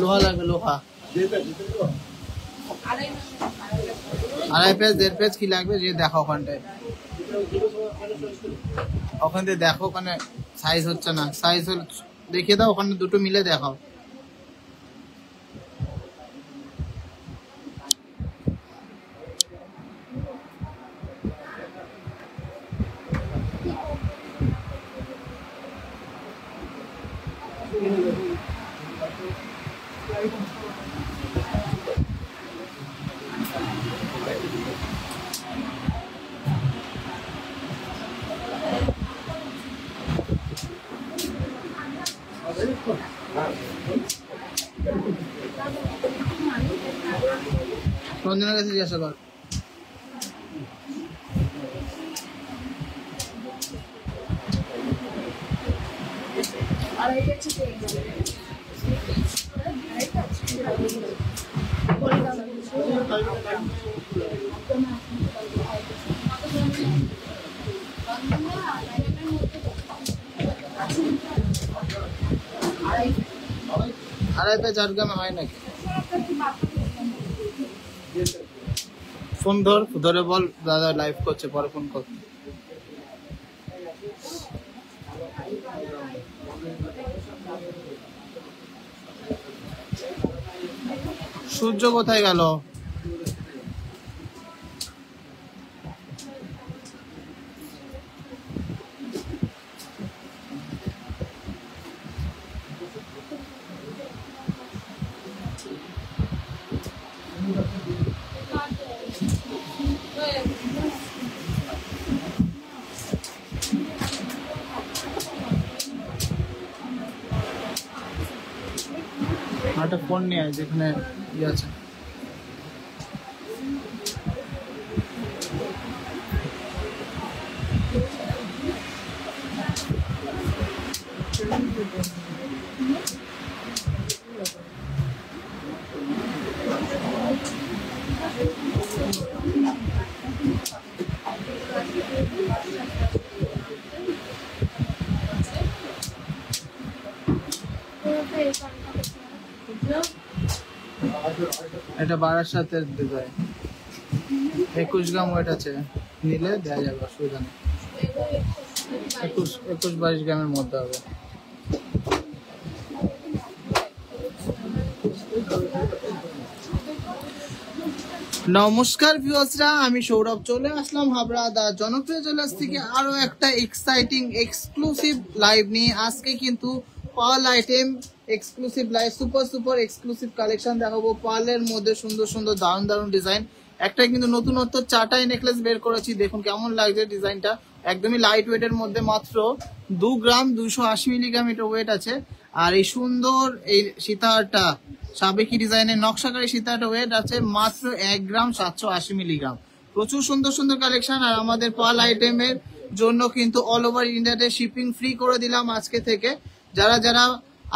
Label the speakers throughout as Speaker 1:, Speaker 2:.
Speaker 1: লোহা লাগবে, লোহা। আড়াই পেজ 1.5 পেজ কি লাগবে যে দেখো ওখানটায়, ওখান থেকে দেখো, ওখানে সাইজ হচ্ছে না, সাইজ দেখিয়ে দাও, ওখানে দুটো মিলে দেখাও। রঞ্জনের কাছে জিজ্ঞাসা কর। আড়াই পেজ 8 গ্রামে হয় নাকি? ফোন ধরে বল দাদা লাইভ করছে, পরে ফোন কর। সূর্য কোথায় গেল? একটা ফোন নিয়ে আয় যেখানে ইয়ে আছে। এটা বারাসাতের ডিজাইন, 21 গ্রাম ওয়েট আছে, নিলে দেওয়া যাবে, অসুবিধা নেই। 21-22 গ্রামের মধ্যে হবে। নমস্কার ভিউয়ার্সরা, আমি সৌরভ চলে আসলাম হাবড়া দা জনপ্রিয় জুয়েলার্স থেকে আরো একটা এক্সাইটিং এক্সক্লুসিভ লাইভ নিয়ে। আজকে কিন্তু pearl item exclusive live, super exclusive collection দেখাবো। পার্লের মধ্যে সুন্দর সুন্দর দারুণ ডিজাইন। একটা কিন্তু নতুনত্ব চাটাই নেকলেস বের করেছি, দেখুন কেমন লাগছে ডিজাইনটা। একদমই লাইট ওয়েটের মধ্যে, মাত্র 2 গ্রাম 280 মিলিগ্রাম এটা ওয়েট আছে। আর এই সুন্দর এই সীতাহারটা সাবেকি ডিজাইনের নকশাকারী সীতাহারটা ওয়েট আছে মাত্র 1 গ্রাম 780 মিলিগ্রাম। প্রচুর সুন্দর কালেকশন। আর আমাদের পার্ল আইটেমের জন্য কিন্তু অল ওভার ইন্ডিয়াতে শিপিং ফ্রি করে দিলাম আজকে থেকে। যারা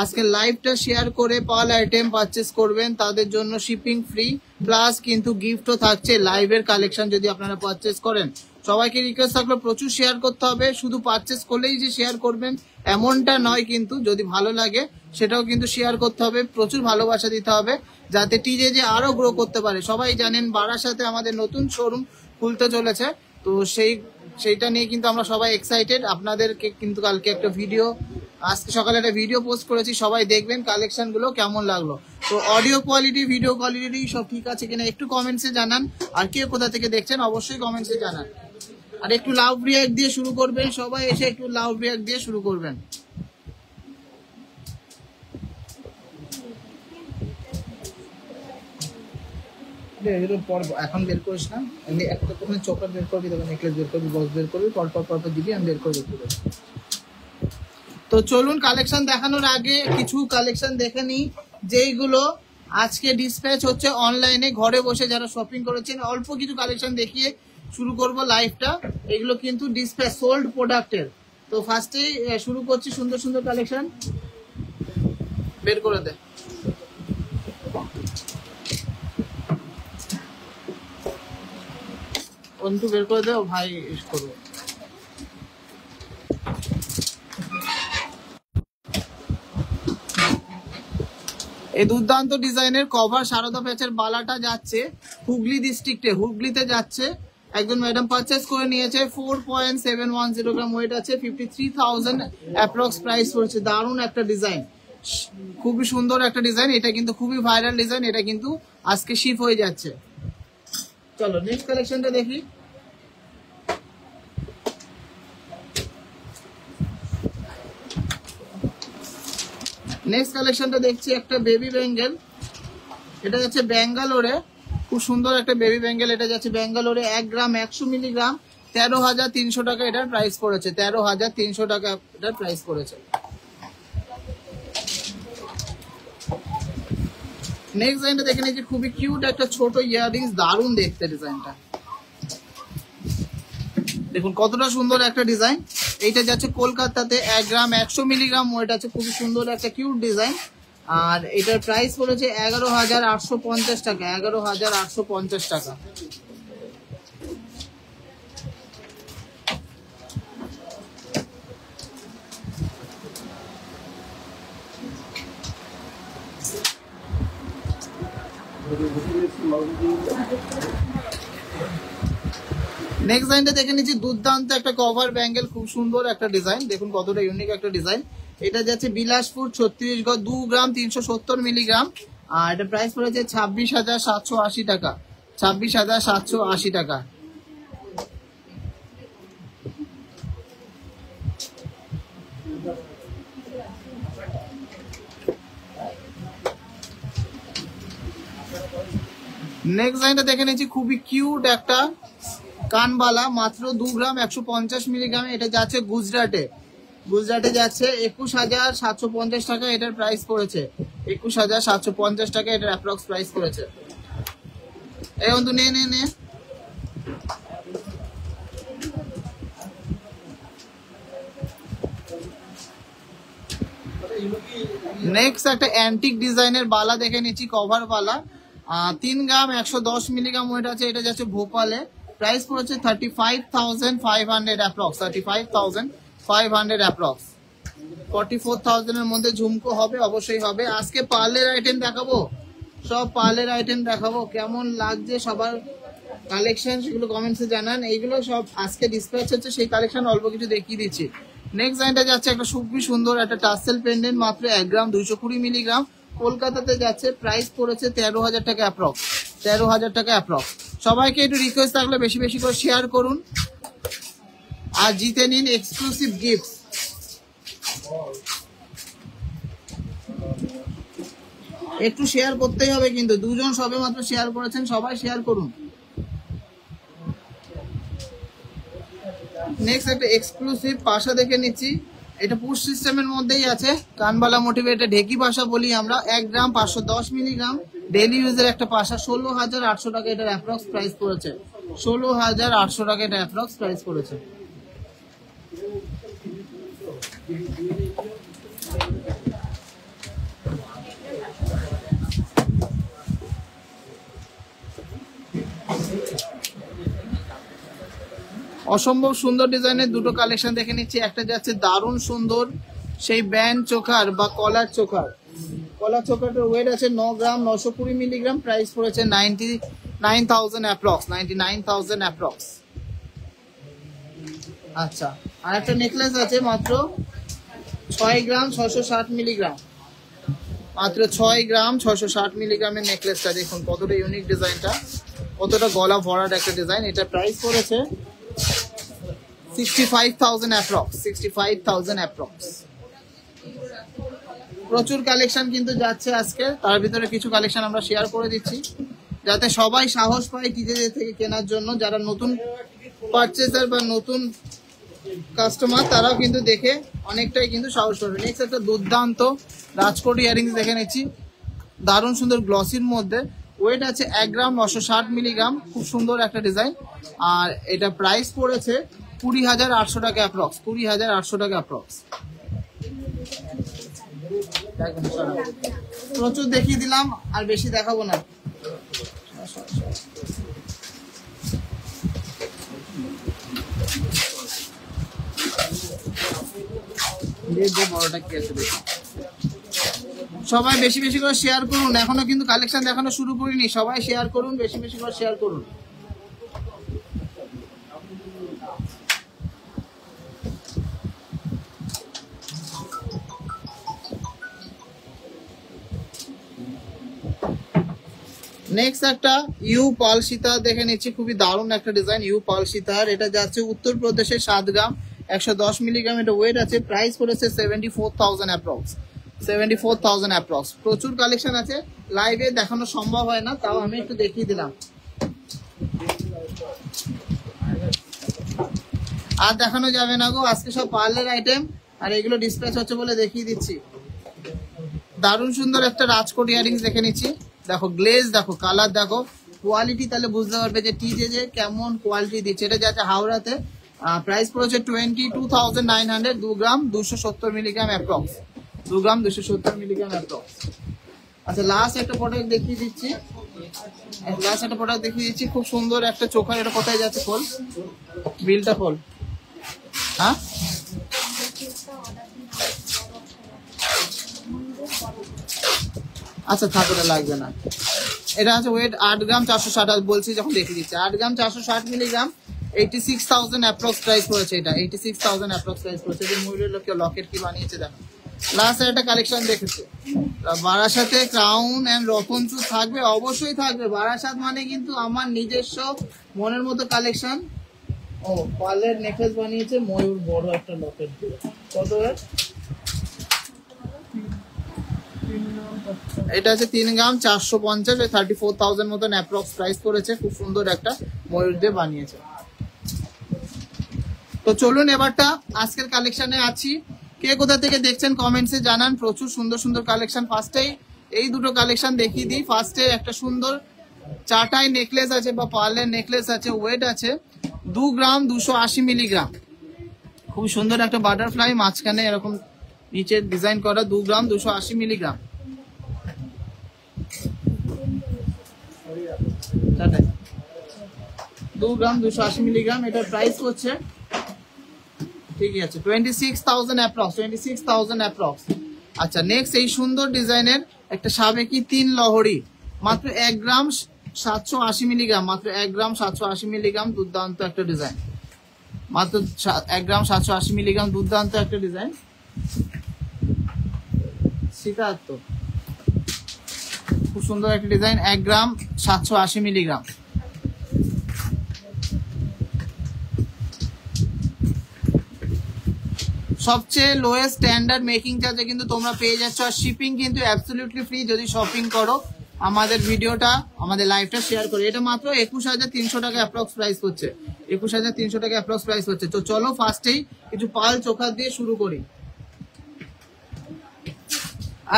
Speaker 1: আজকে লাইভটা শেয়ার করে পার্ল আইটেম পারচেস করবেন তাদের জন্য শিপিং ফ্রি, প্লাস কিন্তু গিফটও থাকছে লাইভের কালেকশন যদি আপনারা পারচেস করেন। সবাইকে রিকোয়েস্ট থাকলো প্রচুর শেয়ার করতে হবে, শুধু পারচেস করলেই যে শেয়ার করবেন এমনটা নয়, কিন্তু যদি ভালো লাগে সেটাও কিন্তু শেয়ার করতে হবে, প্রচুর ভালোবাসা দিতে হবে যাতে টিজে যে আরো গ্রো করতে পারে। সবাই জানেন বারাসাতে আমাদের নতুন শোরুম খুলতে চলেছে, তো সেইটা নিয়ে কিন্তু আমরা সবাই এক্সাইটেড। আপনাদেরকে কিন্তু কালকে একটা ভিডিও, আজকে সকালে একটা ভিডিও পোস্ট করেছি, সবাই দেখবেন কালেকশন গুলো কেমন লাগলো। তো অডিও কোয়ালিটি ভিডিও কোয়ালিটি সব ঠিক আছে কিনা একটু কমেন্টসে জানান। আর কে কোথা থেকে দেখছেন অবশ্যই কমেন্টসে জানান। আর একটু লাভ রিয়াক্ট দিয়ে শুরু করবেন, সবাই এসে একটু লাভ রিয়াক্ট দিয়ে শুরু করবেন। এখন বের করিস না, একটা প্রথমে চোকার বের করবি, তখন নেকলেস বের করবি, বক্স বের করবি, পর দিবি, আমি বের করে দেবো। তো চলুন কালেকশন দেখানোর আগে কিছু কালেকশন দেখে নিই যেইগুলো আজকে ডিসপ্যাচ হচ্ছে অনলাইনে। ঘরে বসে যারা শপিং করেছেন অল্প কিছু কালেকশন দেখিয়ে শুরু করব লাইভটা। এগুলো কিন্তু ডিসপ্যাচ সোল্ড প্রোডাক্টের। তো ফার্স্টেই শুরু করছি সুন্দর কালেকশন। বের করে দে, অন্তু বের করে দে, ও ভাই করবো। এই দুর্দান্ত ডিজাইনের কভার সারদা প্যাচের বালাটা যাচ্ছে হুগলি ডিস্ট্রিক্টে, হুগলিতে যাচ্ছে। একজন ম্যাডাম পারচেস করে নিয়েছে। 4.710 গ্রাম ওয়েট আছে, 53,000 অ্যাপ্রক্স প্রাইস পড়ছে। দারুণ একটা ডিজাইন, খুবই সুন্দর একটা ডিজাইন। এটা কিন্তু খুবই ভাইরাল ডিজাইন, এটা কিন্তু আজকে শিপ হয়ে যাচ্ছে। চলো নেক্সট কালেকশনটা দেখি। নেক্সট কালেকশনটা দেখছি একটা বেবি ব্যাঙ্গেল। এটা যাচ্ছে ব্যাঙ্গালোরে, খুব সুন্দর একটা বেবি ব্যাঙ্গেল। এটা যাচ্ছে ব্যাঙ্গালোরে 1 গ্রাম 100 মিলিগ্রাম, 13,300 টাকা এটার প্রাইস পড়েছে। 13,300 টাকা এটার প্রাইস পড়েছে। নেক্সট ডিজাইনটা দেখে নিচ্ছি, খুবই কিউট একটা ছোট ইয়াররিংস, দারুণ দেখতে ডিজাইনটা। দেখুন কতটা সুন্দর একটা ডিজাইন। এইটা যাচ্ছে কলকাতাতে 1 গ্রাম 100 মিলিগ্রাম ওয়েট আছে, খুবই সুন্দর একটা কিউট ডিজাইন। আর এটার প্রাইস পড়েছে 11,850 টাকা, 11,850 টাকা। নেক্সট ডিজাইনটা দেখে নিচ্ছি, দুর্দান্ত একটা কভার ব্যাঙ্গেল, খুব সুন্দর একটা ডিজাইন। দেখুন কতটা ইউনিক একটা ডিজাইন। এটা যাচ্ছে বিলাসপুর ছত্তিশগড়, 2 গ্রাম 370 মিলিগ্রাম। আর এটা প্রাইস পড়েছে 26,780 টাকা, 26,780 টাকা। নেক্সট ডিজাইনটা দেখে নিচ্ছি, খুবই কিউট একটা কানবালা, মাত্র 2 গ্রাম 150 মিলিগ্রাম। এটা যাচ্ছে গুজরাটে, গুজরাটে যাচ্ছে 21,750 টাকা এটার প্রাইস পড়েছে। 21,750 টাকা এটার অ্যাপ্রক্স প্রাইস পড়েছে। এই বন্ধু নে নে নে। নেক্সট একটা অ্যান্টিক ডিজাইনের বালা দেখে নিচ্ছি, কভার বালা, 3 গ্রাম 110 মিলিগ্রাম ওয়েট আছে। এটা যাচ্ছে ভোপালে, প্রাইস পড়েছে 35,500 অ্যাপ্রক্স, 35,500 অ্যাপ্রক্স। 44,000 এর মধ্যে ঝুমকো হবে, অবশ্যই হবে। আজকে পার্লের আইটেম দেখাবো, সব পার্লের আইটেম দেখাবো। কেমন লাগছে সবার কালেকশন সেগুলো কমেন্টসে জানান। এইগুলো সব আজকে ডিসপ্যাচ হচ্ছে, সেই কালেকশন অল্প কিছু দেখিয়ে দিচ্ছি। নেক্সট লাইনটা যাচ্ছে একটা খুবই সুন্দর একটা টাসেল পেন্ডেন্ট, মাত্র 1 গ্রাম 220 মিলিগ্রাম, কলকাতাতে যাচ্ছে। প্রাইস পড়েছে 13,000 টাকা অ্যাপ্রক্স, 13,000 টাকা অ্যাপ্রক্স। সবাইকে একটু রিকোয়েস্ট থাকলে বেশি বেশি করে শেয়ার করুন আর জিতে নিন এক্সক্লুসিভ গিফট। একটু শেয়ার করতেই হবে কিন্তু, 2 জন সবে মাত্র শেয়ার করেছেন, সবাই শেয়ার করুন। নেক্সট একটা এক্সক্লুসিভ পাশা দেখে নিচ্ছি। এটা পুশ সিস্টেমের মধ্যেই আছে, কানবালা মোটিভে, এটা ঢেকি পাশা বলি আমরা। 1 গ্রাম 510 মিলিগ্রাম, ডেইলি ইউজের একটা পাশা। 16,800 টাকা এটার অ্যাপ্রক্স প্রাইস পড়েছে। 16,800 টাকা এটা অ্যাপ্রক্স প্রাইস পড়েছে। অসম্ভব সুন্দর ডিজাইনের দুটো কালেকশন দেখে নিচ্ছি। একটা যাচ্ছে দারুণ সুন্দর সেই ব্যান্ড চোকার বা কলার চোকার, কলার চোকারটার ওয়েট আছে 9 গ্রাম 920 মিলিগ্রাম, প্রাইস পড়েছে 99,000 অ্যাপ্রক্স, 99,000 অ্যাপ্রক্স। আচ্ছা, আর একটা নেকলেস আছে মাত্র 6 গ্রাম 660 মিলিগ্রাম, মাত্র 6 গ্রাম 660 মিলিগ্রামের নেকলেসটা। দেখুন কতটা ইউনিক ডিজাইনটা, কতটা গলা ভরাট একটা ডিজাইন। এটা প্রাইস পড়েছে 65,000 অ্যাপ্রক্স, 65,000 অ্যাপ্রক্স। প্রচুর কালেকশন কিন্তু যাচ্ছে আজকে, তার ভিতরে কিছু কালেকশন আমরা শেয়ার করে দিচ্ছি যাতে সবাই সাহস পায় টিজেদের থেকে কেনার জন্য। যারা নতুন পারচেজার বা নতুন কাস্টমার তারাও কিন্তু দেখে অনেকটাই কিন্তু সাহস পাবে। নেক্সট একটা দুর্দান্ত রাজকোট ইয়ারিংস দেখে নিচ্ছি, দারুণ সুন্দর গ্লসির মধ্যে। ওয়েট আছে 1 গ্রাম 960 মিলিগ্রাম, খুব সুন্দর একটা ডিজাইন। আর এটা প্রাইস পড়েছে 20,800 টাকা অ্যাপ্রক্স, 20,800 টাকা অ্যাপ্রক্স। প্রচুর দেখিয়ে দিলাম, আর বেশি দেখাবো না। বড়টা কি আছে দেখি। সবাই বেশি বেশি করে শেয়ার করুন, এখনো কিন্তু কালেকশন দেখানো শুরু করিনি, সবাই শেয়ার করুন, বেশি বেশি করে শেয়ার করুন। নেক্সট একটা ইউ পাল সীতার দেখে নিচ্ছি, খুবই দারুণ একটা ডিজাইন ইউ পাল সীতার। এটা যাচ্ছে উত্তরপ্রদেশের 7 গ্রাম 110 মিলিগ্রাম, এটা ওয়েট আছে। প্রাইস পড়েছে 74,000 অ্যাপ্রক্স, 74,000 অ্যাপ্রক্স। প্রচুর কালেকশন আছে, লাইভে দেখানো সম্ভব হয় না, তাও আমি একটু দেখিয়ে দিলাম। আর দেখানো যাবে না গো, আজকে সব পার্লের আইটেম, আর এগুলো ডিসপ্যাচ হচ্ছে বলে দেখিয়ে দিচ্ছি। দারুণ সুন্দর একটা রাজকোট ইয়ারিংস দেখে নিচ্ছি, দেখো গ্লেজ, দেখো কালার, দেখো কোয়ালিটি, তাহলে বুঝতে পারবে যে টিজে যে কেমন কোয়ালিটি দিচ্ছে। এটা যাচ্ছে হাওড়াতে, প্রাইস পড়েছে 22,900, 2 গ্রাম 270 মিলিগ্রাম অ্যাপ্রক্স, 2 গ্রাম 270 মিলিগ্রাম অ্যাপ্রক্স। আচ্ছা লাস্ট একটা প্রোডাক্ট দেখিয়ে দিচ্ছি, খুব সুন্দর একটা চোখার। এটা কোথায় যাচ্ছে, খোল বিলটা খোল। হ্যাঁ আচ্ছা থাক, ওটা লাগবে না। এটা আছে ওয়েট 8 গ্রাম 460, বলছি যখন দেখিয়ে দিচ্ছি, 8 গ্রাম 460 মিলিগ্রাম, 86,000 অ্যাপ্রক্স প্রাইস পড়েছে। এটা 86,000 অ্যাপ্রক্স প্রাইস পড়েছে। যে ময়ূরের লকেট কি বানিয়েছে দেখো। লাস্ট একটা কালেকশন দেখেছে, বারাসাতে ক্রাউন এন্ড রতনচুর থাকবে, অবশ্যই থাকবে। বারাসাত মানে কিন্তু আমার নিজস্ব মনের মতো কালেকশন। ও পার্লের নেকলেস বানিয়েছে ময়ূর, বড় একটা লকেট দিয়ে। কত? এটা আছে 3 গ্রাম 450, 34,000 মতন অ্যাপ্রক্স প্রাইস পড়েছে। খুব সুন্দর একটা ময়ূর দিয়ে বানিয়েছে। তো চলুন এবারটা আজকের কালেকশনে আছি, কে কোথা থেকে দেখছেন কমেন্টসে জানান। প্রচুর সুন্দর সুন্দর কালেকশন। ফার্স্টেই এই দুটো কালেকশন দেখিয়ে দিই। ফার্স্টে একটা সুন্দর চাটাই নেকলেস আছে বা পার্লের নেকলেস আছে, ওয়েট আছে 2 গ্রাম 280 মিলিগ্রাম। খুব সুন্দর একটা বাটারফ্লাই, মাঝখানে এরকম নিচে ডিজাইন করা, 2 গ্রাম 280 মিলিগ্রাম। 2 গ্রাম 280 মিলিগ্রাম। এটার প্রাইস হচ্ছে ঠিকই আছে 26,000 অ্যাপ্রক্স, 26,000 অ্যাপ্রক্স। আচ্ছা নেক্সট এই সুন্দর ডিজাইনের একটা সাবেকি 3 লহরি, মাত্র 1 গ্রাম 780 মিলিগ্রাম, মাত্র 1 গ্রাম 780 মিলিগ্রাম। দুর্দান্ত একটা ডিজাইন, মাত্র 1 গ্রাম 780 মিলিগ্রাম, দুর্দান্ত একটা ডিজাইন। সীতাত্ম খুব সুন্দর একটা ডিজাইন, 1 গ্রাম 780 মিলিগ্রাম। সবচেয়ে লোয়েস্ট স্ট্যান্ডার্ড মেকিং চার্জে কিন্তু তোমরা পেয়ে যাচ্ছ, আর শিপিং কিন্তু অ্যাবসলিউটলি ফ্রি যদি শপিং করো, আমাদের ভিডিওটা আমাদের লাইভটা শেয়ার করে। এটা মাত্র 21,300 টাকা অ্যাপ্রক্স প্রাইস হচ্ছে, 21,300 টাকা অ্যাপ্রক্স প্রাইস হচ্ছে। তো চলো ফার্স্টেই কিছু পাল চোখা দিয়ে শুরু করি।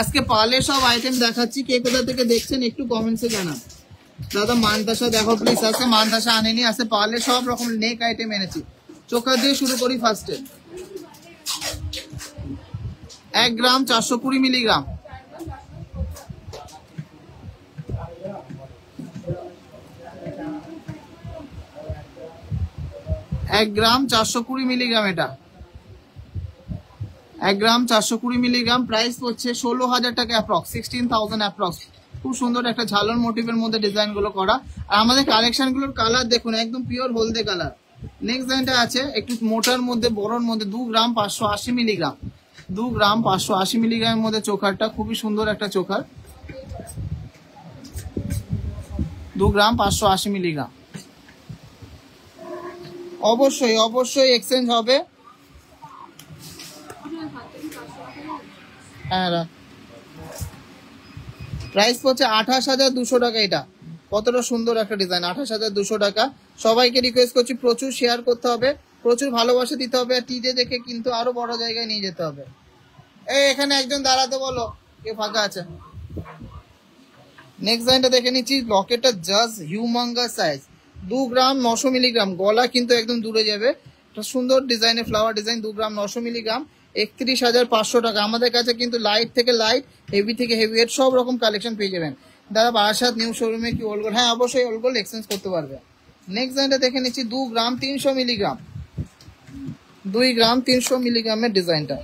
Speaker 1: আজকে পালের সব আইটেম দেখাচ্ছি, কে কোথা থেকে দেখছেন একটু কমেন্টসে জানান। দাদা মানতাসা দেখো প্লিজ, আজকে মানতাসা আনেনি, আজকে পালের সব রকম নেক আইটেম এনেছি। চোখা দিয়ে শুরু করি ফার্স্টে। 1 গ্রাম 420 মিলিগ্রাম, 1 গ্রাম 420 মিলিগ্রাম। এটা 1 গ্রাম 420 মিলিগ্রাম। প্রাইস হচ্ছে 16,000 টাকা অ্যাপ্রক্স, 16,000 অ্যাপ্রক্স। খুব সুন্দর একটা ঝালর মোটিভের মধ্যে ডিজাইন গুলো করা। আর আমাদের কালেকশন গুলোর কালার দেখুন, একদম পিওর হলদে কালার। নেক্সট ডিজাইনটা আছে একটু মোটার মধ্যে, বড়র মধ্যে, 2 গ্রাম 580 মিলিগ্রাম, 2 গ্রাম 580 মিলিগ্রামের মধ্যে চোখারটা, খুবই সুন্দর একটা চোখার, 2 গ্রাম 580 মিলিগ্রাম। অবশ্যই অবশ্যই এক্সচেঞ্জ হবে। হ্যাঁ প্রাইস হচ্ছে 28,200 টাকা। এটা কতটা সুন্দর একটা ডিজাইন, 28,200 টাকা। সবাইকে রিকোয়েস্ট করছি প্রচুর শেয়ার করতে হবে, প্রচুর ভালোবাসা দিতে হবে, আর টিজে দেখে কিন্তু আরো বড় জায়গায় নিয়ে যেতে হবে। এই এখানে একজন দাঁড়াতে বলো, কে ফাঁকা আছে। নেক্সট ডিজাইনটা দেখে নিচ্ছি, লকেটটা জাস্ট হিউমাঙ্গাস সাইজ, 2 গ্রাম 900 মিলিগ্রাম। গলা কিন্তু একদম দূরে যাবে। একটা সুন্দর ডিজাইনের ফ্লাওয়ার ডিজাইন, 2 গ্রাম 900 মিলিগ্রাম, 31,500 টাকা। আমাদের কাছে কিন্তু লাইট থেকে লাইট, হেভি থেকে হেভি, এর সব রকম কালেকশন পেয়ে যাবেন। দাদা বারাসাত নিউ শোরুমে কি ওল্ড গোল্ড? হ্যাঁ অবশ্যই ওল্ড গোল্ড এক্সচেঞ্জ করতে পারবে। নেক্সট ডিজাইনটা দেখে নিচ্ছি, 2 গ্রাম 300 মিলিগ্রাম, 2 গ্রাম 300 মিলিগ্রামের ডিজাইনটা,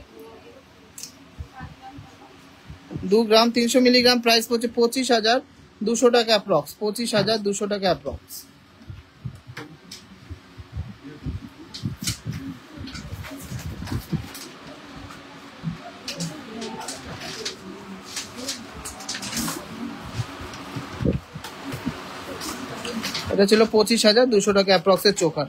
Speaker 1: 2 গ্রাম 300 মিলিগ্রাম, প্রাইস পড়ছে 25,200 টাকা অ্যাপ্রক্স, 25,200 টাকা অ্যাপ্রক্স। এটা ছিল 25,200 টাকা অ্যাপ্রক্সের চোকার।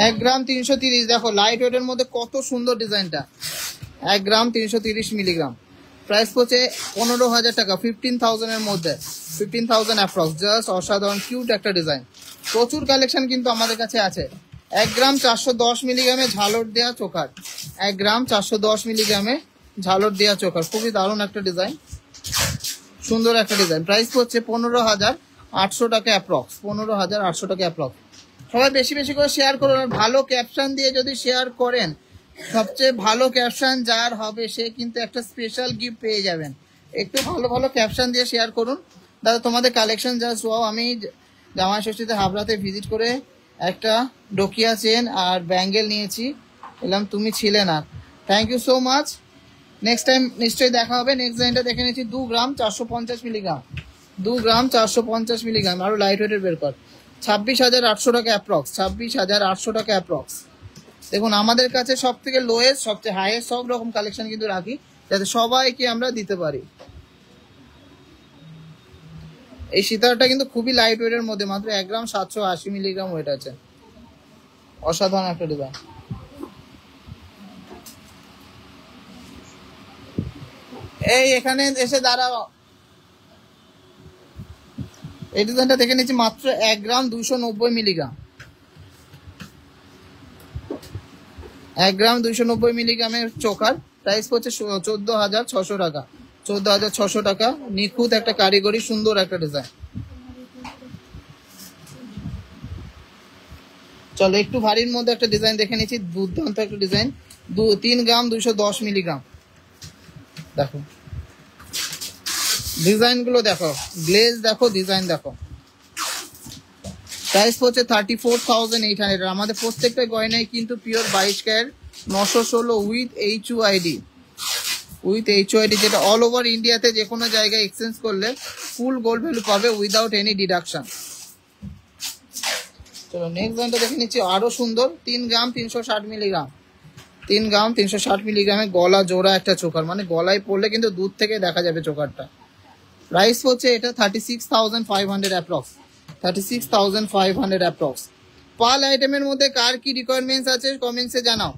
Speaker 1: 1 গ্রাম 330, দেখো লাইট ওয়েটের মধ্যে কত সুন্দর ডিজাইনটা। 1 গ্রাম 330 মিলিগ্রাম, প্রাইস পড়ছে 15,000 টাকা, 15,000 এর মধ্যে, 15,000 অ্যাপ্রক্স। জাস্ট অসাধারণ কিউট একটা ডিজাইন। প্রচুর কালেকশন কিন্তু আমাদের কাছে আছে। 1 গ্রাম 410 মিলিগ্রামে ঝালর দেওয়া চোকার, 1 গ্রাম 410 মিলিগ্রামে ঝালর দেওয়া চোকার, খুবই দারুণ একটা ডিজাইন, সুন্দর একটা ডিজাইন। প্রাইস পড়ছে 15,800 টাকা অ্যাপ্রক্স, 15,800 টাকা অ্যাপ্রক্স। সবাই বেশি বেশি করে শেয়ার করুন, আর ভালো ক্যাপশন দিয়ে যদি শেয়ার করেন, সবচেয়ে ভালো ক্যাপশন যার হবে সে কিন্তু একটা স্পেশাল গিফট পেয়ে যাবেন। একটু ভালো ভালো ক্যাপশন দিয়ে শেয়ার করুন। দাদা তোমাদের কালেকশন জাস্ট ওয়াও। আমি জামাই ষষ্ঠীতে হাবড়াতে ভিজিট করে একটা ডোকিয়া চেন আর ব্যাঙ্গেল নিয়েছি, বললাম তুমি ছিলে না। Thank you so much. Next time নিশ্চয়ই দেখা হবে। নেক্সট ডিজাইনটা দেখে নিচ্ছি 2 গ্রাম 450 মিলিগ্রাম, 2 গ্রাম 450 মিলিগ্রাম, আরো লাইট ওয়েটের বের কর। 26,800 টাকা অ্যাপ্রক্স, 26,800 টাকা অ্যাপ্রক্স। দেখুন আমাদের কাছে সব থেকে লোয়েস্ট, সবচেয়ে হাইয়েস্ট সব রকম কালেকশন কিন্তু রাখি, যাতে সবাইকে আমরা দিতে পারি। এই সীতারটা কিন্তু খুবই লাইট ওয়েটের মধ্যে, মাত্র 1 গ্রাম 780 মিলিগ্রাম ওয়েট আছে। অসাধারণ একটা ডিজাইন। এই এখানে এসে দাঁড়াও, এই ডিজাইনটা দেখে নিচ্ছি, মাত্র 1 গ্রাম 290 মিলিগ্রাম, 1 গ্রাম 290 মিলিগ্রামের চোকার, প্রাইস পড়ছে 14,600 টাকা, 14,600 টাকা। নিখুঁত একটা কারিগরি, সুন্দর একটা ডিজাইন। চলো একটু ভারীর মধ্যে একটা ডিজাইন দেখে নিচ্ছি, দুর্দান্ত একটা ডিজাইন। 3 গ্রাম 210 মিলিগ্রাম, দেখো ডিজাইন গুলো দেখো, গ্লেজ দেখো, ডিজাইন দেখো। প্রাইস পড়ছে 34,800। আমাদের প্রত্যেকটা গয়নায় কিন্তু pure 22 carat 916 with HUID, with HUID, যেটা অল ওভার ইন্ডিয়াতে যে কোনো জায়গায় এক্সচেঞ্জ করলে ফুল গোল্ড ভ্যালু পাবে উইদাউট এনি ডিডাকশন। চলো নেক্সট ডিজাইনটা দেখে নিচ্ছি, আরো সুন্দর। 3 গ্রাম 360 মিলিগ্রাম, 3 গ্রাম 360 মিলিগ্রামে গলা জোড়া একটা চোকার, মানে গলায় পড়লে কিন্তু দূর থেকে দেখা যাবে চোকারটা। প্রাইস হচ্ছে এটা 36,500 অ্যাপ্রক্স, 36,500 অ্যাপ্রক্স। পাল আইটেমের মধ্যে কার কি রিকোয়ারমেন্টস আছে কমেন্টসে জানাও।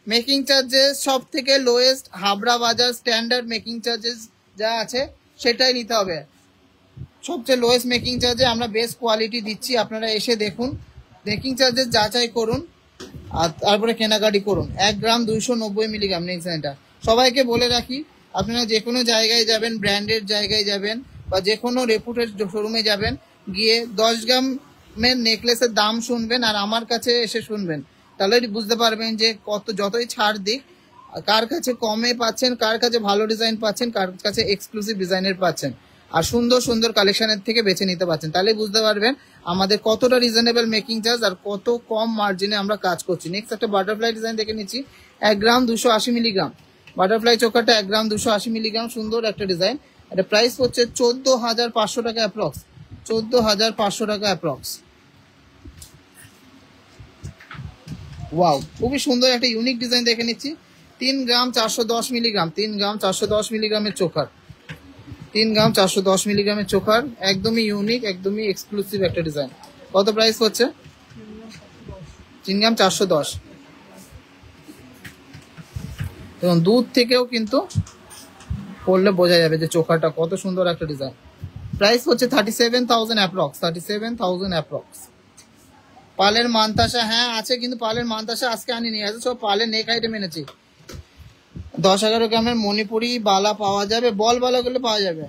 Speaker 1: মেকিং চার্জেস সব থেকে লোয়েস্ট, হাবড়া বাজার স্ট্যান্ডার্ড মেকিং চার্জেস যা আছে সেটাই নিতে হবে। সবচেয়ে লোয়েস্ট মেকিং চার্জে আমরা বেস্ট কোয়ালিটি দিচ্ছি, আপনারা এসে দেখুন, মেকিং চার্জেস যাচাই করুন আর তারপরে কেনাকাটি করুন। 1 গ্রাম 290 মিলিগ্রাম। নেক্সট এটা সবাইকে বলে রাখি, আপনারা যে কোনো জায়গায় যাবেন, ব্র্যান্ডেড জায়গায় যাবেন বা যে কোনো রেপুটেড শোরুমে যাবেন, গিয়ে 10 গ্রামের নেকলেসের দাম শুনবেন আর আমার কাছে এসে শুনবেন, তাহলে বুঝতে পারবেন যে কত, যতই ছাড় দিক, কার কাছে কমে পাচ্ছেন, কার কাছে ভালো ডিজাইন পাচ্ছেন, কার কাছে এক্সক্লুসিভ ডিজাইনের পাচ্ছেন, আর সুন্দর সুন্দর কালেকশনের থেকে বেছে নিতে পারছেন। তাহলে বুঝতে পারবেন আমাদের কতটা রিজনেবল মেকিং চার্জ আর কত কম মার্জিনে আমরা কাজ করছি। নেক্সট একটা বাটারফ্লাই ডিজাইন দেখে নিচ্ছি, 1 গ্রাম 280 মিলিগ্রাম, বাটারফ্লাই চোকারটা 1 গ্রাম 280 মিলিগ্রাম, সুন্দর একটা ডিজাইন। এটা প্রাইস হচ্ছে 14,500 টাকা অ্যাপ্রক্স, 14,500 টাকা অ্যাপ্রক্স। ওয়াও, খুবই সুন্দর একটা ইউনিক ডিজাইন দেখে নিচ্ছি। 3 গ্রাম 410 মিলিগ্রাম, 3 গ্রাম 410 মিলিগ্রামের চোকার, 3 গ্রাম 410 মিলিগ্রামের চোকার, একদমই ইউনিক, একদমই এক্সক্লুসিভ একটা ডিজাইন। কত প্রাইস হচ্ছে? 3 গ্রাম 410। এবং দূর থেকেও কিন্তু পড়লে বোঝা যাবে যে চোকারটা কত সুন্দর একটা ডিজাইন। প্রাইস হচ্ছে 37,000 অ্যাপ্রক্স, 37,000 অ্যাপ্রক্স। পালের মানতাসা হ্যাঁ আছে, কিন্তু পালের মানতাসা আজকে আনিনি, আছে সব পালের নেক আইটেম এনেছি। 10-11 গ্রামের মণিপুরি বালা পাওয়া যাবে, বল বালা গুলো পাওয়া যাবে।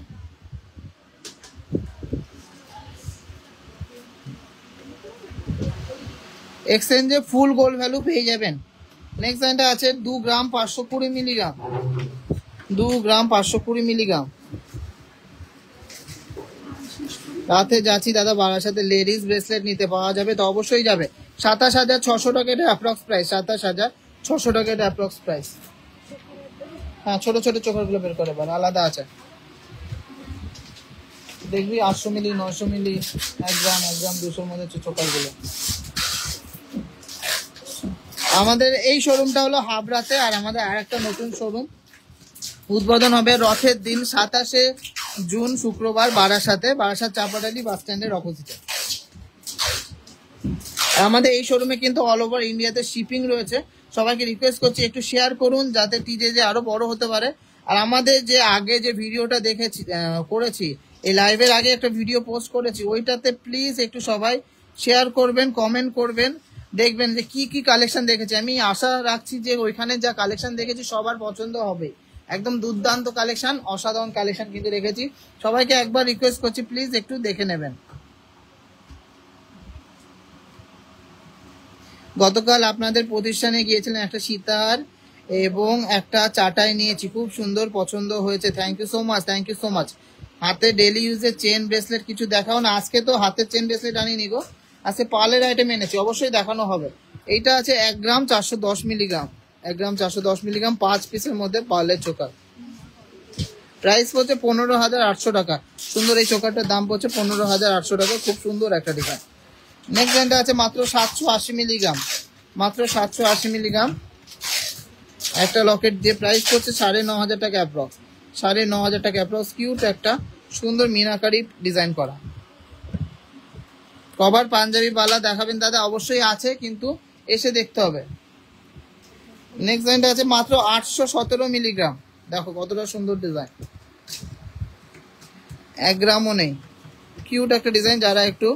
Speaker 1: এক্সচেঞ্জে ফুল গোল্ড ভ্যালু পেয়ে যাবেন। নেক্সট লাইনটা আছে 2 গ্রাম 520 মিলিগ্রাম, 2 গ্রাম 520 মিলিগ্রাম। রাতে যাচ্ছি দাদা বারাসাতে, লেডিস ব্রেসলেট নিতে পাওয়া যাবে তো? অবশ্যই যাবে। 27,600 টাকা এটা অ্যাপ্রক্স প্রাইস, 27,600 600 টাকা এটা অ্যাপ্রক্স প্রাইস। হ্যাঁ ছোট ছোট চোকার গুলো বের করে বার আলাদা আছে, দেখবি 800 মিলি 900 মিলি 1 গ্রাম 200-র মধ্যে চোকার গুলো। আমাদের এই শোরুমটা হলো হাবড়াতে, আর আমাদের আরেকটা নতুন শোরুম উদ্বোধন হবে রথের দিন 27শে জুন শুক্রবার বারাসাতে, বারাসাত চাপাডালি বাস স্ট্যান্ডের অপোজিটে। আমাদের এই শোরুমে কিন্তু অল ওভার ইন্ডিয়াতে শিপিং রয়েছে। সবাইকে রিকোয়েস্ট করছি একটু শেয়ার করুন যাতে টিজে আরো বড় হতে পারে। আর আমাদের যে আগে যে ভিডিওটা করেছি এই লাইভের আগে একটা ভিডিও পোস্ট করেছি, ওইটাতে প্লিজ একটু সবাই শেয়ার করবেন, কমেন্ট করবেন, দেখবেন যে কি কি কালেকশন দেখেছি। আমি আশা রাখছি যে ওইখানে যা কালেকশন দেখেছি সবার পছন্দ হবে। একদম দুর্দান্ত কালেকশন, অসাধারণ কালেকশন কিন্তু রেখেছি। সবাইকে একবার রিকোয়েস্ট করছি প্লিজ একটু দেখে নেবেন। গতকাল আপনাদের প্রতিষ্ঠানে গিয়েছিলেন, একটা সীতার এবং একটা চাটাই নিয়েছি, খুব সুন্দর পছন্দ হয়েছে। Thank you so much, thank you so much. হাতে ডেলি ইউজের চেন ব্রেসলেট কিছু দেখাও না। আজকে তো হাতের চেন ব্রেসলেট আনিনি গো, আজকে পার্লের আইটেম এনেছি, অবশ্যই দেখানো হবে। এইটা আছে 1 গ্রাম 410 মিলিগ্রাম, 1 গ্রাম 410 মিলিগ্রাম 5 পিসের মধ্যে পার্লের চোকার। প্রাইস পড়ছে 15,800 টাকা। সুন্দর এই চোকারটার দাম পড়ছে 15,800 টাকা, খুব সুন্দর একটা ডিজাইন। নেক্সট ব্যান্ডটা আছে মাত্র 780 মিলিগ্রাম, মাত্র 780 মিলিগ্রাম একটা লকেট দিয়ে প্রাইস পড়ছে 9,500 টাকা অ্যাপ্রক্স, 9,500 টাকা অ্যাপ্রক্স। কিউট একটা সুন্দর মিনাকারি ডিজাইন করা। কভার পাঞ্জাবি বালা দেখাবেন দাদা? অবশ্যই আছে, কিন্তু এসে দেখতে হবে। নেক্সট ব্যান্ডটা আছে মাত্র 817 মিলিগ্রাম, দেখো কতটা সুন্দর ডিজাইন, 1 গ্রামও নেই। কিউট একটা ডিজাইন, যারা একটু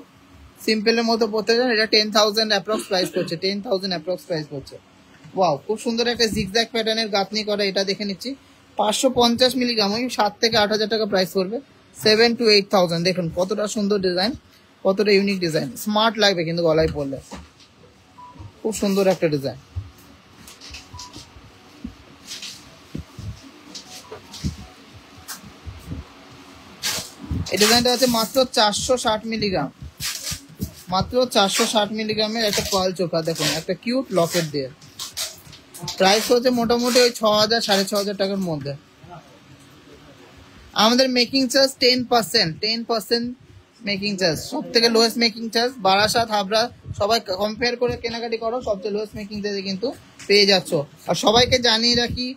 Speaker 1: সিম্পলের মতো পড়তে চান এটা 10,000 অ্যাপ্রক্স প্রাইস পড়ছে, 10,000 অ্যাপ্রক্স প্রাইস পড়ছে। ওয়াও, খুব সুন্দর একটা জিগজ্যাগ প্যাটার্নের গাঁথনি করা, এটা দেখে নিচ্ছি 550 মিলিগ্রাম, ওই 7 থেকে 8,000 টাকা প্রাইস পড়বে, 7 to 8,000। দেখুন কতটা সুন্দর ডিজাইন, কতটা ইউনিক ডিজাইন, স্মার্ট লাগবে কিন্তু গলায় পরলে, খুব সুন্দর একটা ডিজাইন। এই ডিজাইনটা আছে মাত্র 460 মিলিগ্রাম, মাত্র 460 মিলিগ্রামের একটা কয়েল চোখা, দেখুন একটা কিউট লকেট দিয়ে। প্রাইস হচ্ছে মোটামুটি ওই 6,000 6,500 টাকার মধ্যে। আমাদের মেকিং চার্জ 10% মেকিং চার্জ, সব থেকে lowest making charge. Barasat Habra সবাই কম্পেয়ার করে কেনাকাটি করো, সবচেয়ে লোয়েস্ট মেকিং চার্জে কিন্তু পেয়ে যাচ্ছ। আর সবাইকে জানিয়ে রাখি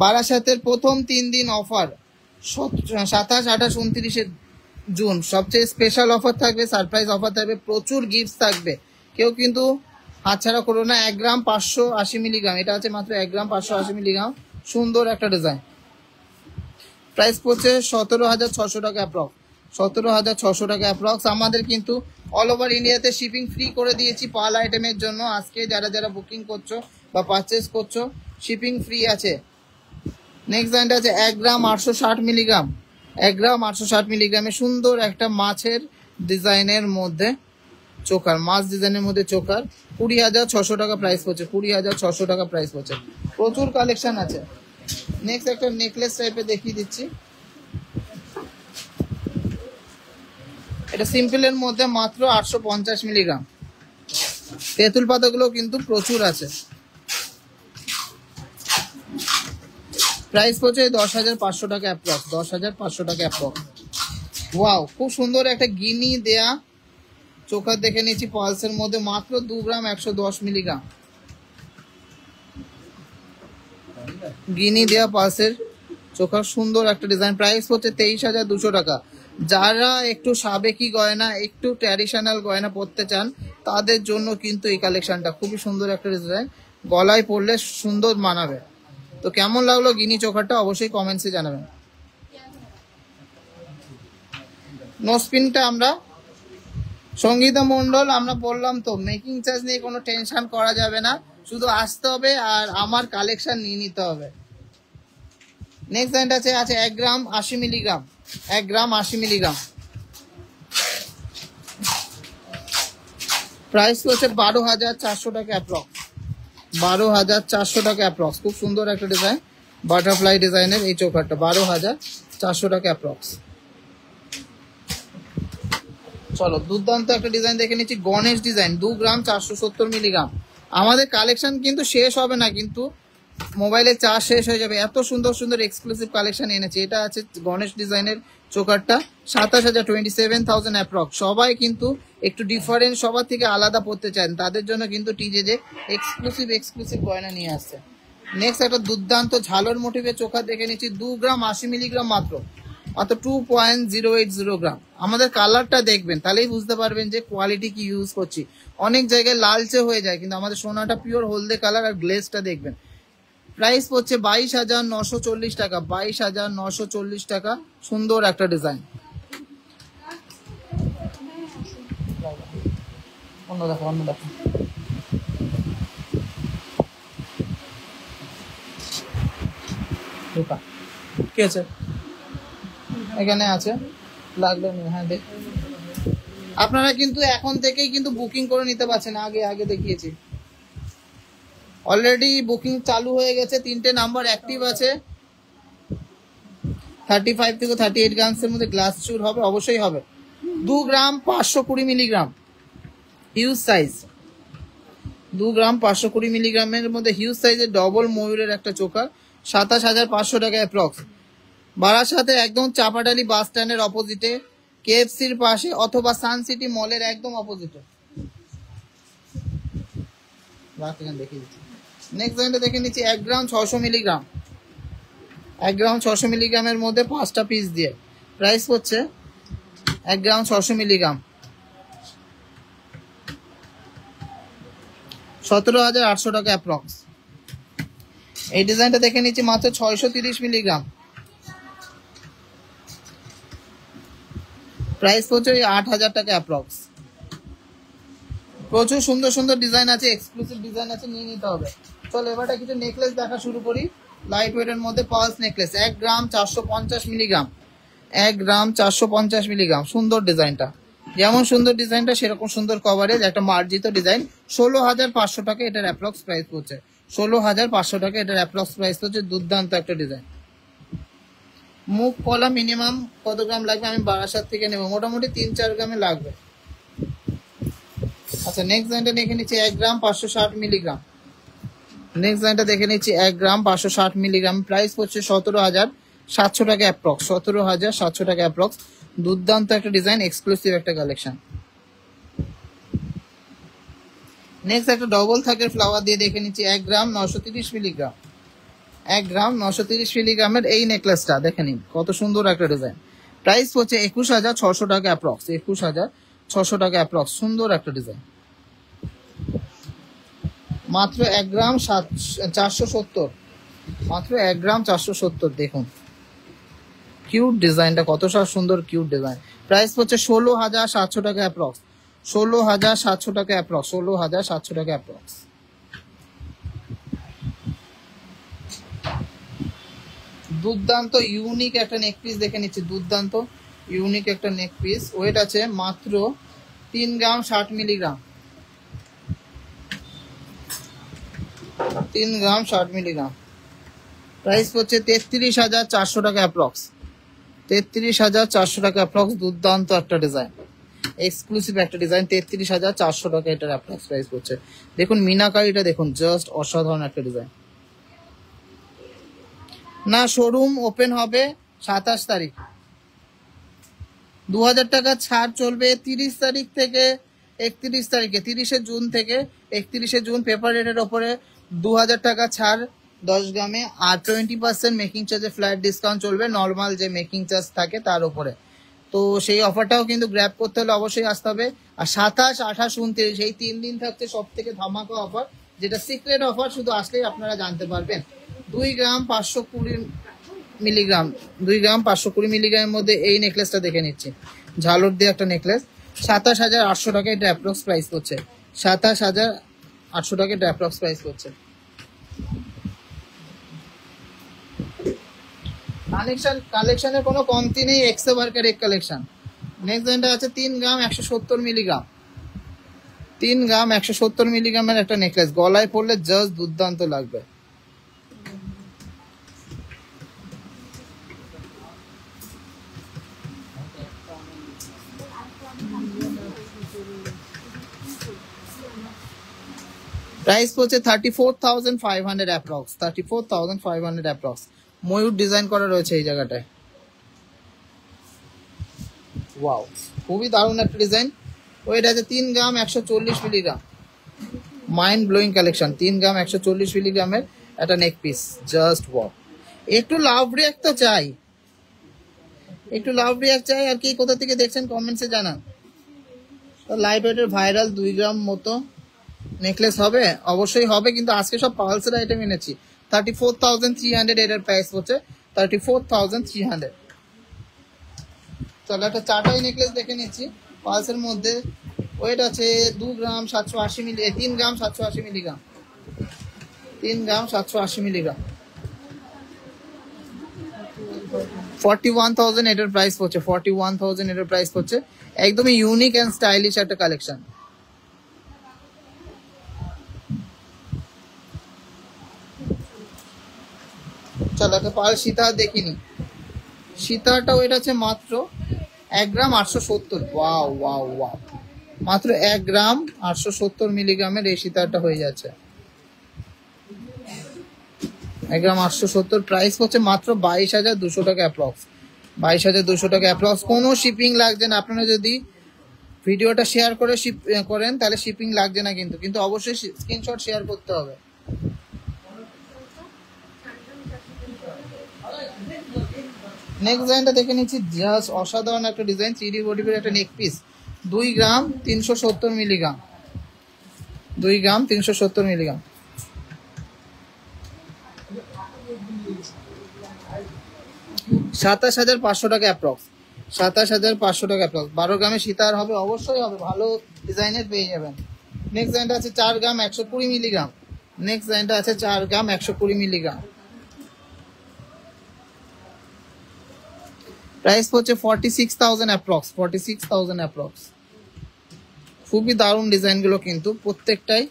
Speaker 1: বারাসাতের প্রথম 3 দিন অফার 27, 28, 29 জুন সবচেয়ে স্পেশাল অফার থাকবে, সারপ্রাইজ অফার থাকবে, প্রচুর গিফট থাকবে, কেউ কিন্তু হাতছাড়া করো না। 1 গ্রাম 580 মিলিগ্রাম, এটা আছে মাত্র 1 গ্রাম 580 মিলিগ্রাম, সুন্দর একটা ডিজাইন। প্রাইস পড়ছে 17,600 টাকা অ্যাপ্রক্স, 17,600 টাকা অ্যাপ্রক্স। আমাদের কিন্তু অল ওভার ইন্ডিয়াতে শিপিং ফ্রি করে দিয়েছি পাল আইটেমের জন্য। আজকে যারা যারা বুকিং করছো বা পারচেস করছো শিপিং ফ্রি আছে। নেক্সট ব্যান্ড আছে 1 গ্রাম 860 মিলিগ্রাম, 1 গ্রাম 860 মিলিগ্রামে সুন্দর একটা মাছের ডিজাইনের মধ্যে চোকার, মাছ ডিজাইনের মধ্যে চোকার, 20,600 টাকা প্রাইস পড়ছে, 20,600 টাকা প্রাইস পড়ছে। প্রচুর কালেকশন আছে। নেক্সট একটা নেকলেস টাইপের দেখিয়ে দিচ্ছি, এটা সিম্পলের মধ্যে মাত্র 850 মিলিগ্রাম। তেঁতুল পাতাগুলো কিন্তু প্রচুর আছে। প্রাইস পড়ছে 10,500 টাকা অ্যাপ্রক্স, 10,500 টাকা অ্যাপ্রক্স। ওয়াও, খুব সুন্দর একটা গিনি দেয়া চোকার দেখে নিচ্ছি পালসের মধ্যে, মাত্র 2 গ্রাম 110 মিলিগ্রাম গিনি দেয়া পালসের চোকার, সুন্দর একটা ডিজাইন। প্রাইস হচ্ছে 23,200 টাকা। যারা একটু সাবেকি গয়না, একটু ট্র্যাডিশনাল গয়না পরতে চান তাদের জন্য কিন্তু এই কালেকশনটা খুবই সুন্দর একটা ডিজাইন, গলায় পরলে সুন্দর মানাবে। তো কেমন লাগলো গিনি চোকারটা অবশ্যই কমেন্টসে জানাবেন। নোসপিনটা আমরা সঙ্গীতা মন্ডল আমরা বললাম তো, মেকিং চার্জ নিয়ে কোনো টেনশন করা যাবে না, শুধু আসতে হবে আর আমার কালেকশন নিয়ে নিতে হবে। নেক্সট ব্যান্ড আছে 1 গ্রাম 80 মিলিগ্রাম, 1 গ্রাম 80 মিলিগ্রাম। প্রাইস হচ্ছে 12,400 টাকা অ্যাপ্রক্স, 12,400 টাকা অ্যাপ্রক্স। খুব সুন্দর একটা ডিজাইন, বাটারফ্লাই ডিজাইনের এই চোকারটা 12,400 টাকা অ্যাপ্রক্স। চলো দুর্দান্ত একটা ডিজাইন দেখে নিচ্ছি, গণেশ ডিজাইন, 2 গ্রাম 470 মিলিগ্রাম, আমাদের কালেকশন কিন্তু শেষ হবে না, কিন্তু মোবাইলে চার্জ শেষ হয়ে যাবে, এত সুন্দর সুন্দর এক্সক্লুসিভ কালেকশন এনেছে। এটা আছে গণেশ ডিজাইনের চোকারটা, 27,000, 27,000 অ্যাপ্রক্স। সবাই কিন্তু একটু ডিফারেন্ট, সবার থেকে আলাদা পড়তে চান, তাদের জন্য কিন্তু টিজে এক্সক্লুসিভ গয়না নিয়ে আসছে। নেক্সট একটা দুর্দান্ত ঝালর মোটিভের চোকার দেখে নিচ্ছি, 2 গ্রাম 80 মিলিগ্রাম মাত্র 2.080 গ্রাম। আমাদের কালারটা দেখবেন, তাহলেই বুঝতে পারবেন যে কোয়ালিটি কি ইউজ করছি। অনেক জায়গায় লালচে হয়ে যায়, কিন্তু আমাদের সোনাটা পিওর হলদে কালার, আর গ্লেজটা দেখবেন। প্রাইস পড়ছে 22,940 টাকা, 22,940 টাকা। সুন্দর একটা ডিজাইন। অন্য দেখো কি আছে এখানে আছে, লাগবে না? হ্যাঁ দেখ, আপনারা কিন্তু এখন থেকেই কিন্তু বুকিং করে নিতে পারছেন, আগে দেখিয়েছি। অলরেডি বুকিং চালু হয়ে গেছে, 3টে নাম্বার অ্যাক্টিভ আছে। 35 থেকে 38 গ্রামসের মধ্যে গ্লাস চুর হবে, অবশ্যই হবে। 2 গ্রাম 520 মিলিগ্রাম হিউজ সাইজ, 2 গ্রাম 520 মিলিগ্রামের মধ্যে হিউজ সাইজের ডবল ময়ূরের একটা চোকার, 27,500 টাকা অ্যাপ্রক্স। বারাসাতে একদম চাপাডালি বাস স্ট্যান্ডের অপোজিটে, কেএফসির পাশে, অথবা সান সিটি মলের একদম অপোজিটে। দেখিয়ে দিচ্ছি। নেক্সট জয়েন্টে দেখে নিচ্ছি 1 গ্রাম 600 মিলিগ্রাম, 1 গ্রাম 600 মিলিগ্রামের মধ্যে 5টা পিস দিয়ে। প্রাইস হচ্ছে 1 গ্রাম 600 মিলিগ্রাম 17,800 টাকা অ্যাপ্রক্স। এই ডিজাইনটা দেখে নিচ্ছি মাত্র 630 মিলিগ্রাম, প্রাইস হচ্ছে 8,000 টাকা অ্যাপ্রক্স। প্রচুর সুন্দর সুন্দর ডিজাইন আছে, এক্সক্লুসিভ ডিজাইন আছে, নিয়ে নিতে হবে। চলো এবারটা কিছু নেকলেস দেখা শুরু করি। লাইট ওয়েটের মধ্যে পালস নেকলেস, 1 গ্রাম 450 মিলিগ্রাম, 1 গ্রাম 450 মিলিগ্রাম। সুন্দর ডিজাইনটা, যেমন সুন্দর ডিজাইনটা সেরকম সুন্দর কভারেজ, একটা মার্জিত ডিজাইন। 16,500 টাকা এটার অ্যাপ্রক্স প্রাইস হচ্ছে, 16,500 টাকা এটার অ্যাপ্রক্স প্রাইস হচ্ছে। দুর্দান্ত একটা ডিজাইন। মুখ কলা মিনিমাম কত গ্রাম লাগবে? আমি বারাসাত থেকে নেব, মোটামুটি 3-4 গ্রামে লাগবে। আচ্ছা নেক্সট ডিজাইনটা দেখে নিচ্ছি 1 গ্রাম 560 মিলিগ্রাম। নেক্সট ডিজাইনটা দেখে নিচ্ছি 1 গ্রাম 560 মিলিগ্রাম, প্রাইস হচ্ছে 17,700 টাকা অ্যাপ্রক্স, 17,700 টাকা অ্যাপ্রক্স। দুর্দান্ত একটা ডিজাইন, এক্সক্লুসিভ একটা কালেকশন। নেক্সট একটা ডবল থাকের ফ্লাওয়ার দিয়ে দেখে নিচ্ছি 1 গ্রাম 930 মিলিগ্রাম, 1 গ্রাম 930 মিলিগ্রামের এই নেকলেসটা দেখে নিন, কত সুন্দর একটা ডিজাইন। প্রাইস হচ্ছে 21,600 টাকা অ্যাপ্রক্স, 21,600 টাকা অ্যাপ্রক্স। সুন্দর একটা ডিজাইন, মাত্র 1 গ্রাম 470, মাত্র 1 গ্রাম 470। দেখুন কিউট ডিজাইনটা, কত সুন্দর কিউট ডিজাইন। প্রাইস হচ্ছে 16,700 টাকা অ্যাপ্রক্স, 16,700 টাকা অ্যাপ্রক্স, 16,700 টাকা অ্যাপ্রক্স। দুর্দান্ত ইউনিক একটা নেক পিস দেখে নিচ্ছি, দুর্দান্ত ইউনিক একটা নেক পিস। ওয়েট আছে মাত্র 3 গ্রাম 60 মিলিগ্রাম, 3 গ্রাম 60 মিলিগ্রাম। প্রাইস হচ্ছে 33,400 টাকা অ্যাপ্রক্স, 33,400 টাকা অ্যাপ্রক্স। দুর্দান্ত একটা ডিজাইন, এক্সক্লুসিভ একটা ডিজাইন, 33,400 টাকা এটার অ্যাপ্রক্স প্রাইস হচ্ছে। দেখুন মিনাকারিটা দেখুন, জাস্ট অসাধারণ একটা ডিজাইন। না শোরুম ওপেন হবে 27 তারিখ, 2,000 টাকা ছাড় চলবে 30 তারিখ থেকে 31 তারিখে, 30শে জুন থেকে 31শে জুন। পেপার রেটের ওপরে 2,000 টাকা ছাড় 10 গ্রামে, আর 20% মেকিং চার্জে ফ্ল্যাট ডিসকাউন্ট চলবে, নর্মাল যে মেকিং চার্জ থাকে তার উপরে। তো সেই অফারটাও কিন্তু গ্র্যাব করতে হলে অবশ্যই আসতে হবে। আর 27, 28, 29 এই 3 দিন থাকছে সব থেকে ধামাকা অফার, যেটা সিক্রেট অফার, শুধু আসলেই আপনারা জানতে পারবেন। 2 গ্রাম 520 মিলিগ্রাম, 2 গ্রাম 520 মিলিগ্রামের মধ্যে এই নেকলেসটা দেখে নিচ্ছি, ঝালর দিয়ে একটা নেকলেস, 27,800 টাকা এটা অ্যাপ্রক্স প্রাইস হচ্ছে, 27,800 টাকা এটা অ্যাপ্রক্স প্রাইস হচ্ছে। কালেকশনের কোনো কমতি নেই, এক্সে বার্কার এক কালেকশন। নেক্সট যেটা আছে 3 গ্রাম 170 মিলিগ্রাম, 3 গ্রাম 170 মিলিগ্রামের একটা নেকলেস, গলায় পড়লে জাস্ট দুর্দান্ত লাগবে। প্রাইস পড়ছে 34,500 অ্যাপ্রক্স, 34,500 অ্যাপ্রক্স। ময়ূর ডিজাইন করা রয়েছে এই জায়গাটায়। ওয়াও, খুবই দারুণ একটা ডিজাইন। ওয়েট আছে 3 গ্রাম 140 মিলিগ্রাম। Mind blowing collection. 3 গ্রাম 140 মিলিগ্রামের একটা নেক পিস। Just wow. একটু লাভ রিয়াক্ট তো চাই, একটু লাভ রিয়াক্ট চাই। আর কি কোথা থেকে দেখছেন কমেন্টসে জানান। লাইট ওয়েটের ভাইরাল 2 গ্রাম মতো নেকলেস হবে, অবশ্যই হবে, কিন্তু আজকে সব পালসের আইটেম এনেছি। 34,300 এটার প্রাইস হচ্ছে 34,300। চলো একটা চাটাই নেকলেস দেখে নিচ্ছি পালসের মধ্যে। ওয়েট আছে 2 গ্রাম 780 মিলি, 3 গ্রাম 780 মিলিগ্রাম, 3 গ্রাম 780 মিলিগ্রাম। 41,000 এটার প্রাইস হচ্ছে, 41,000 এটার প্রাইস হচ্ছে। একদমই ইউনিক এন্ড স্টাইলিশ একটা কালেকশন। চলো একটা পাল সীতাহার দেখিনি। সীতাহারটা ওয়েট আছে মাত্র 1 গ্রাম 870। ওয়াও ওয়াও ওয়াও, মাত্র 1 গ্রাম 870 মিলিগ্রামের এই সীতাহারটা হয়ে যাচ্ছে। 1 গ্রাম 870, প্রাইস হচ্ছে মাত্র 22,200 টাকা অ্যাপ্রক্স। 22,200 টাকা অ্যাপ্রক্স। কোনো শিপিং লাগছে না। আপনারা যদি ভিডিওটা শেয়ার করে করেন তাহলে শিপিং লাগছে না, কিন্তু অবশ্যই স্ক্রিনশট শেয়ার করতে হবে। নেক্সট ডিজাইনটা দেখে নিচ্ছি। জাস্ট অসাধারণ একটা ডিজাইন। 3D মোটিভের একটা নেক পিস। 2 গ্রাম 370 মিলিগ্রাম, 2 গ্রাম 370 মিলিগ্রাম। 27,500 টাকা অ্যাপ্রক্স, 27,500 টাকা অ্যাপ্রক্স। 12 গ্রামে সীতাহার হবে, অবশ্যই হবে, ভালো ডিজাইনের পেয়ে যাবেন। নেক্সট ডিজাইনটা আছে 4 গ্রাম 120 মিলিগ্রাম। নেক্সট ডিজাইনটা আছে 4 গ্রাম 120 মিলিগ্রাম। প্রাইস হচ্ছে 46,000 অ্যাপ্রক্স, 46,000 অ্যাপ্রক্স। খুবই দারুণ ডিজাইনগুলো কিন্তু প্রত্যেকটাই।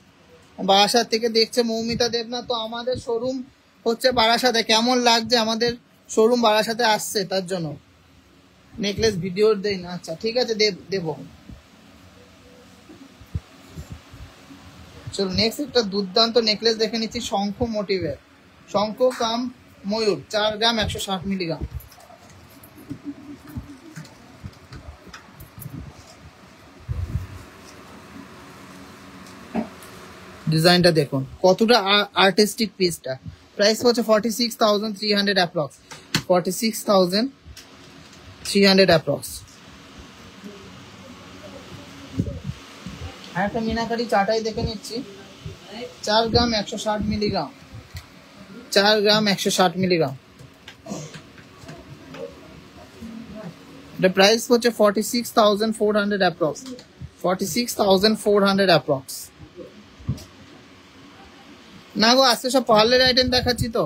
Speaker 1: বারাসাত থেকে দেখছে মৌমিতা দেবনাথ। তো আমাদের শোরুম হচ্ছে বারাসাতে, কেমন লাগছে আমাদের শোরুম বারাসাতে আসছে তার জন্য। নেকলেস ভিডিও দেই না, আচ্ছা ঠিক আছে দেব। চলো নেক্সট একটা দুর্দান্ত নেকলেস দেখে নিচ্ছি শঙ্খ মোটিভের। শঙ্খ কাম ময়ূর, 4 গ্রাম 160 মিলিগ্রাম। ডিজাইনটা দেখুন কতটা আর্টিস্টিক পিসটা। প্রাইস হচ্ছে 46,300 অ্যাপ্রক্স, 46,300 অ্যাপ্রক্স। আর একটা মিনাকারি চাটাই দেখে নিচ্ছি। 4 গ্রাম 160 মিলিগ্রাম, 4 গ্রাম 160 মিলিগ্রাম। এটা প্রাইস হচ্ছে 46,400 অ্যাপ্রক্স, 46,400 অ্যাপ্রক্স। না গো, আজকে সব পার্লের আইটেম দেখাচ্ছি তো।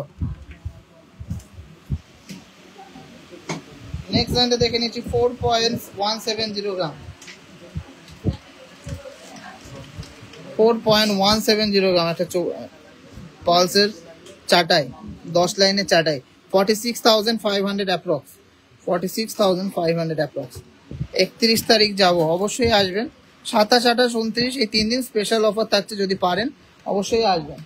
Speaker 1: নেক্সট ডিজাইনটা দেখে নিচ্ছি 4.170 গ্রাম, 4.170 গ্রাম একটা পালসের চাটাই, 10 লাইনের চাটাই। 46,500 অ্যাপ্রক্স, 46,500 অ্যাপ্রক্স। 31 তারিখ যাব, অবশ্যই আসবেন। 27, 28, 29 এই 3 দিন স্পেশাল অফার থাকছে, যদি পারেন অবশ্যই আসবেন।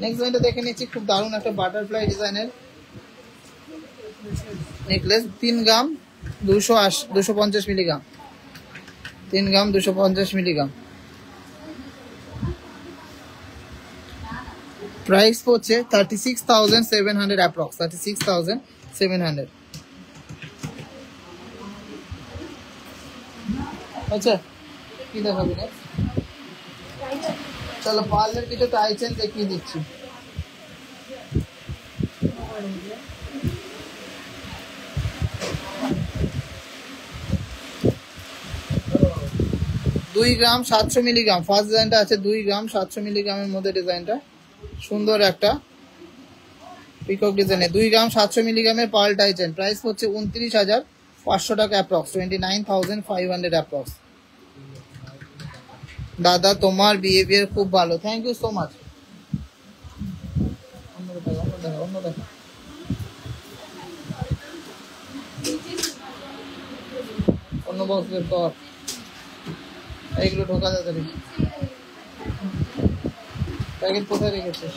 Speaker 1: নেক্সট ডিজাইনটা দেখে নিচ্ছি, খুব দারুণ একটা বাটারফ্লাই ডিজাইনের নেকলেস। 3 গ্রাম 250 মিলিগ্রাম, 3 গ্রাম 250 মিলিগ্রাম। প্রাইস হচ্ছে 36,700 অ্যাপ্রক্স, 36,700। আচ্ছা কি দেখাবি না? চলো পার্লের কিছু টাইচেন দেখিয়ে দিচ্ছি। দুই গ্রাম 700 মিলিগ্রাম। ফার্স্ট ডিজাইনটা আছে 2 গ্রাম 700 মিলিগ্রামের মধ্যে। ডিজাইনটা সুন্দর একটা পিকক ডিজাইনের। 2 গ্রাম 700 মিলিগ্রামের পার্ল টাইচেন। প্রাইস হচ্ছে 29,500 টাকা অ্যাপ্রক্স, 29,500 অ্যাপ্রক্স। দাদা তোমার বিহেভিয়ার খুব ভালো, থ্যাংক ইউ সো মাচ। অন্য বক্স বের কর, এইগুলো ঢোকা তাড়াতাড়ি। প্যাকেট কোথায় রেখেছিস?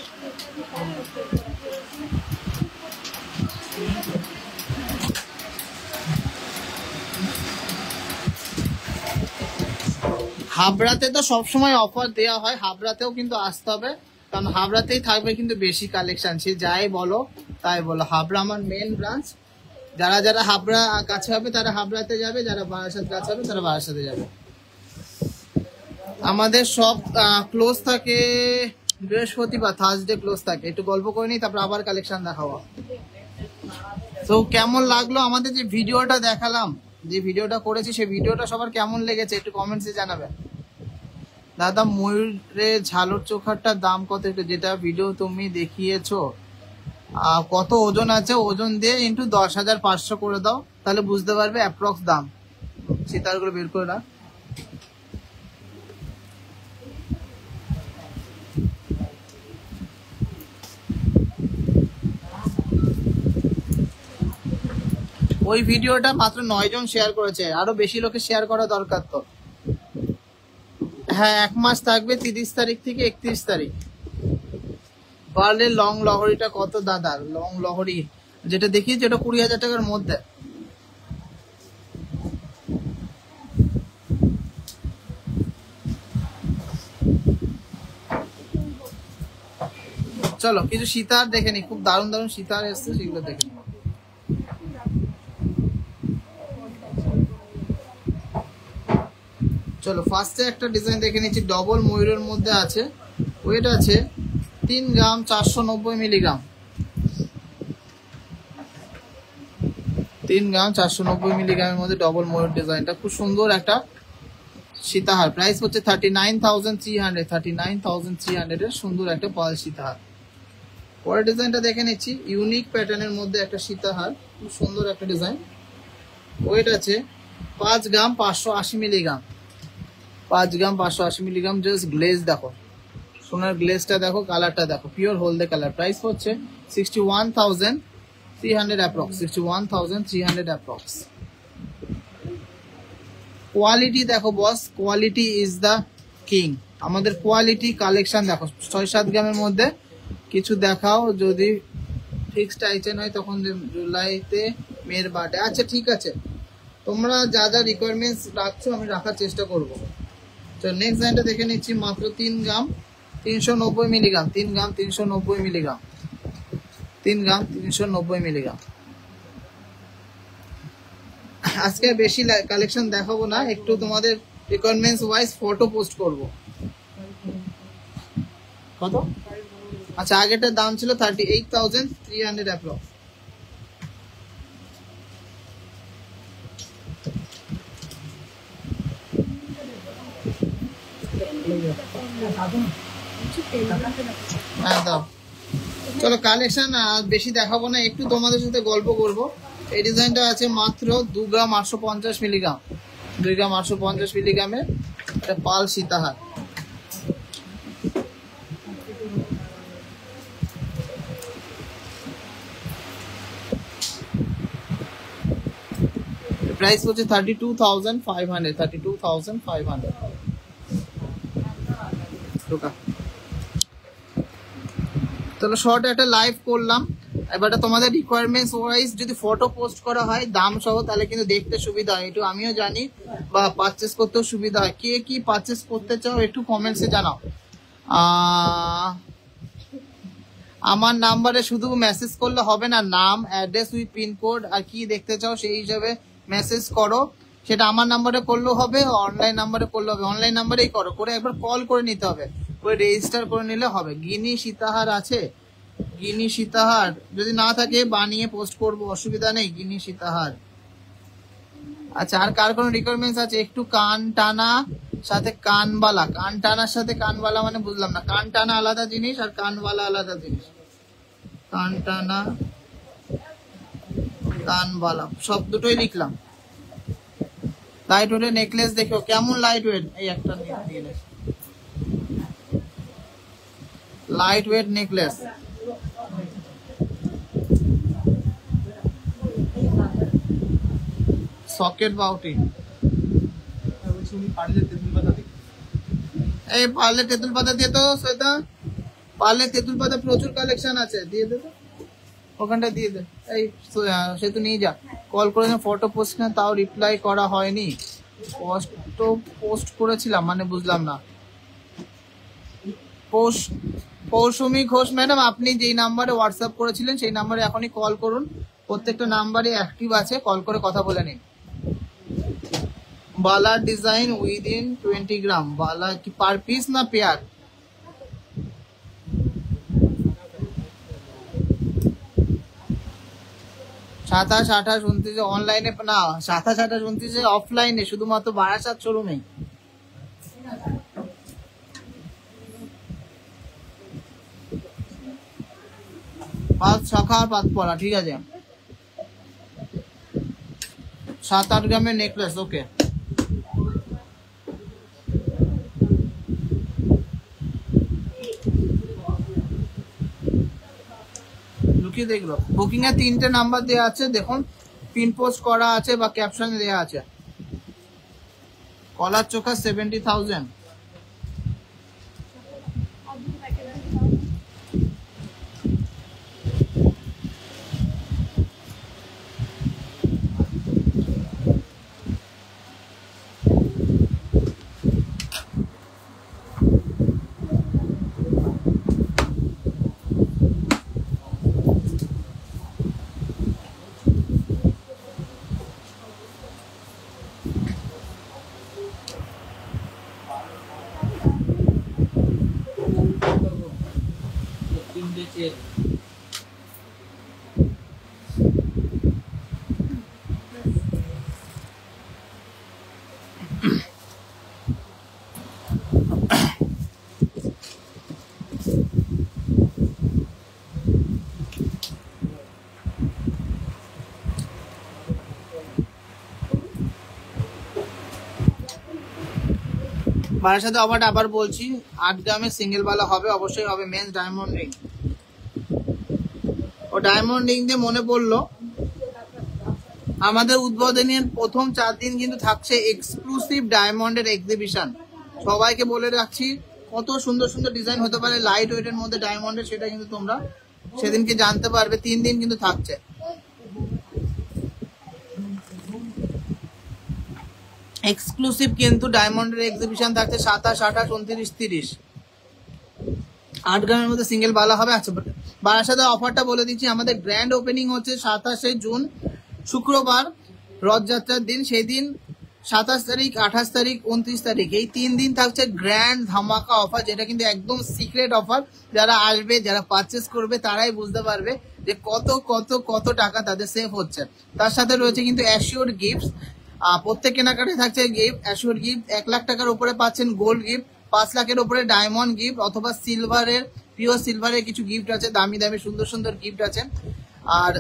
Speaker 1: হাবড়াতে তো সবসময় অফার দেওয়া হয়, হাবড়াতেও কিন্তু আসতে হবে, কারণ হাবড়াতেই থাকবে কিন্তু বেশি কালেকশন। সে যাই বলো তাই বলো, হাবড়া আমার মেন ব্রাঞ্চ। যারা যারা হাবড়া কাছে হবে তারা হাবড়াতে যাবে, যারা বারাসাত কাছে হবে তারা বারাসাতে যাবে। আমাদের সব ক্লোজ থাকে বৃহস্পতিবার, থার্সডে ক্লোজ থাকে। একটু গল্প করে নিই, তারপর আবার কালেকশন দেখাবো। তো কেমন লাগলো আমাদের যে ভিডিওটা দেখালাম, যে ভিডিওটা করেছি, সেই ভিডিওটা সবার কেমন লেগেছে একটু কমেন্টসে জানাবে। দাদা ময়ূরের ঝালর চোখারটার দাম কত? একটু যেটা ভিডিও তুমি দেখিয়েছো কত ওজন আছে, ওজন দিয়ে ইন্টু 10,500 করে দাও, তাহলে বুঝতে পারবে অ্যাপ্রক্স দাম। সীতারগুলো বের করে না। ওই ভিডিওটা মাত্র 9 জন শেয়ার করেছে, আরো বেশি লোকে শেয়ার করা দরকার তো। হ্যাঁ, 1 মাস থাকবে 30 তারিখ থেকে 31 তারিখ। পার্লের লং লহরিটা কত দাদা? লং লহরি যেটা দেখি যেটা 20,000 টাকার মধ্যে। চলো কিছু সীতার দেখে নি, খুব দারুণ দারুণ সীতার এসছে, সেগুলো দেখে নি। চলো ফার্স্টে একটা ডিজাইন দেখে নিচ্ছি, ডবল ময়ূরের মধ্যে আছে, ওয়েট আছে 3 গ্রাম 490 মিলিগ্রাম। 3 গ্রাম 490 মিলিগ্রামের মধ্যে ডবল ময়ূর ডিজাইনটা, খুব সুন্দর একটা সীতাহার। প্রাইস হচ্ছে 39,300, 39,300 এর সুন্দর একটা পাল সীতাহার। পরের ডিজাইনটা দেখে নিচ্ছি, ইউনিক প্যাটার্নের মধ্যে একটা সীতাহার, খুব সুন্দর একটা ডিজাইন। ওয়েট আছে 5 গ্রাম 580 মিলিগ্রাম। 5 গ্রাম 580 মিলিগ্রাম। জাস্ট গ্লেজ দেখো, সোনার গ্লেজটা দেখো, কালারটা দেখো, পিওর হলদে কালার। প্রাইস হচ্ছে 61,300 অ্যাপ্রক্স, 61,300 অ্যাপ্রক্স। কোয়ালিটি দেখো বস, কোয়ালিটি ইজ দ্য কিং। আমাদের কোয়ালিটি কালেকশন দেখো, 6-7 গ্রামের মধ্যে কিছু দেখাও, যদি ফিক্সড আইটেম হয় তখন জুলাইতে মেয়ের বার্থডে। আচ্ছা ঠিক আছে, তোমরা যা যা রিকোয়ারমেন্টস রাখছো আমি রাখার চেষ্টা করবো। তো নেক্সট লাইনটা দেখে নিচ্ছি, মাত্র 3 গ্রাম 390 মিলিগ্রাম। 3 গ্রাম 390 মিলিগ্রাম। 3 গ্রাম 390 মিলিগ্রাম। আজকে বেশি কালেকশন দেখাবো না, একটু তোমাদের রিকোয়ারমেন্টস ওয়াইজ ফটো পোস্ট করব। কত? আচ্ছা আগেরটার দাম ছিল 38,300 অ্যাপ্রক্স। হ্যাঁ দাও। চলো কালেকশন বেশি দেখাবো না, একটু তোমাদের সাথে গল্প করব। এই ডিজাইনটা আছে মাত্র 2 গ্রাম 850 মিলিগ্রাম। 2 গ্রাম 850 মিলিগ্রামের একটা পাল সীতাহার। প্রাইস হচ্ছে 32,500, 32,500। চলো শর্ট একটা লাইভ করলাম। এবারে তোমাদের রিকোয়ারমেন্টস ওয়াইজ যদি ফটো পোস্ট করা হয় দাম সহ, তাহলে কিন্তু দেখতে সুবিধা হয়, একটু আমিও জানি, বা পারচেস করতেও সুবিধা হয়। কে কি পারচেস করতে চাও একটু কমেন্টসে জানাও। আমার নাম্বারে শুধু মেসেজ করলে হবে না, নাম, অ্যাড্রেস উইথ পিনকোড আর কি দেখতে চাও সেই হিসাবে মেসেজ করো। সেটা আমার নাম্বারে করলেও হবে, অনলাইন নাম্বারে করলে হবে। অনলাইন নাম্বারেই করো, করে একবার কল করে নিতে হবে, ওই রেজিস্টার করে নিলে হবে। গিনি সীতাহার আছে, গিনি সীতাহার যদি না থাকে বানিয়ে পোস্ট করবো, অসুবিধা নেই। গিনি সীতাহার। আচ্ছা আর কার কোনো রিকোয়ারমেন্টস আছে? একটু কান টানা সাথে কানবালা। কান টানার সাথে কানবালা মানে বুঝলাম না। কান টানা আলাদা জিনিস আর কানবালা আলাদা জিনিস। কান টানা কানবালা সব দুটোই লিখলাম। লাইট ওয়েটের নেকলেস দেখো কেমন লাইট ওয়েট। এই একটা নেকলেস, লাইট ওয়েট নেকলেস। সকেট বাউটি। এই পারলে তেঁতুল পাতা দিয়ে তো শ্বেতা পারলে তেঁতুল পাতা প্রচুর কালেকশন আছে, দিয়ে দে তো ওখানটা দিয়ে দে। এই সে তো নিয়ে যা। কল করে ফটো পোস্ট না, তাও রিপ্লাই করা হয়নি। পোস্ট করেছিলাম মানে বুঝলাম না। পৌসুমী ঘোষ ম্যাডাম, আপনি যেই নাম্বারে হোয়াটসঅ্যাপ করেছিলেন সেই নাম্বারে এখনই কল করুন। প্রত্যেকটা নাম্বারে অ্যাক্টিভ আছে, কল করে কথা বলে নিন। বালা ডিজাইন উইদিন 20 গ্রাম। বালা কি পার পিস না পেয়ার? সাতাশ আঠাশ 29 অনলাইনে না, 27 28 29 অফলাইনে, শুধুমাত্র বারাসাত শোরুমে। পাঁচ শাখা আর পাঁচ পলা, ঠিক আছে। 7-8 গ্রামের নেকলেস, ওকে। লুকিয়ে দেখলো। বুকিং এর 3টে নাম্বার দেওয়া আছে, দেখুন পিন পোস্ট করা আছে বা ক্যাপশনে দেওয়া আছে। কলার চোখা 70,000। বারাসাতে অফারটা আবার বলছি, 8 গ্রামের সিঙ্গেল বালা হবে, অবশ্যই হবে মেন্স ডায়মন্ড রিং। ও ডায়মন্ড রিং দিয়ে মনে পড়লো, আমাদের উদ্বোধনের প্রথম 4 দিন কিন্তু থাকছে এক্সক্লুসিভ ডায়মন্ডের এক্সিবিশন। সবাইকে বলে রাখছি, কত সুন্দর সুন্দর ডিজাইন হতে পারে লাইট ওয়েটের মধ্যে ডায়মন্ডের, সেটা কিন্তু তোমরা সেদিনকে জানতে পারবে। 3 দিন কিন্তু থাকছে। এক্সক্লুসিভ কিন্তু ডায়মন্ডের এক্সিবিশন থাকছে 27 28 29 30। 8 গ্রামের মধ্যে সিঙ্গেল বালা হবে। আচ্ছা, বারাসাতে অফারটা বলে দিচ্ছি, আমাদের গ্র্যান্ড ওপেনিং হচ্ছে 27 জুন শুক্রবার, রথযাত্রার দিন। সেই দিন 27 তারিখ 28 তারিখ 29 তারিখ, এই 3 দিন থাকছে গ্র্যান্ড ধামাকা অফার, যেটা কিন্তু একদম সিক্রেট অফার। যারা আসবে, যারা পারচেস করবে, তারাই বুঝতে পারবে যে কত কত কত টাকা তাদের সেভ হচ্ছে। তার সাথে রয়েছে কিন্তু অ্যাসিওর গিফটস। প্রত্যেক কেনাকাটায় থাকছে গিফট, অ্যাসিওর গিফট। 1 লাখ টাকার উপরে পাচ্ছেন গোল্ড গিফট, 5 লাখের উপরে ডায়মন্ড গিফট, অথবা সিলভারের, পিওর সিলভারের কিছু গিফট আছে, দামি দামি সুন্দর সুন্দর গিফট আছে। আর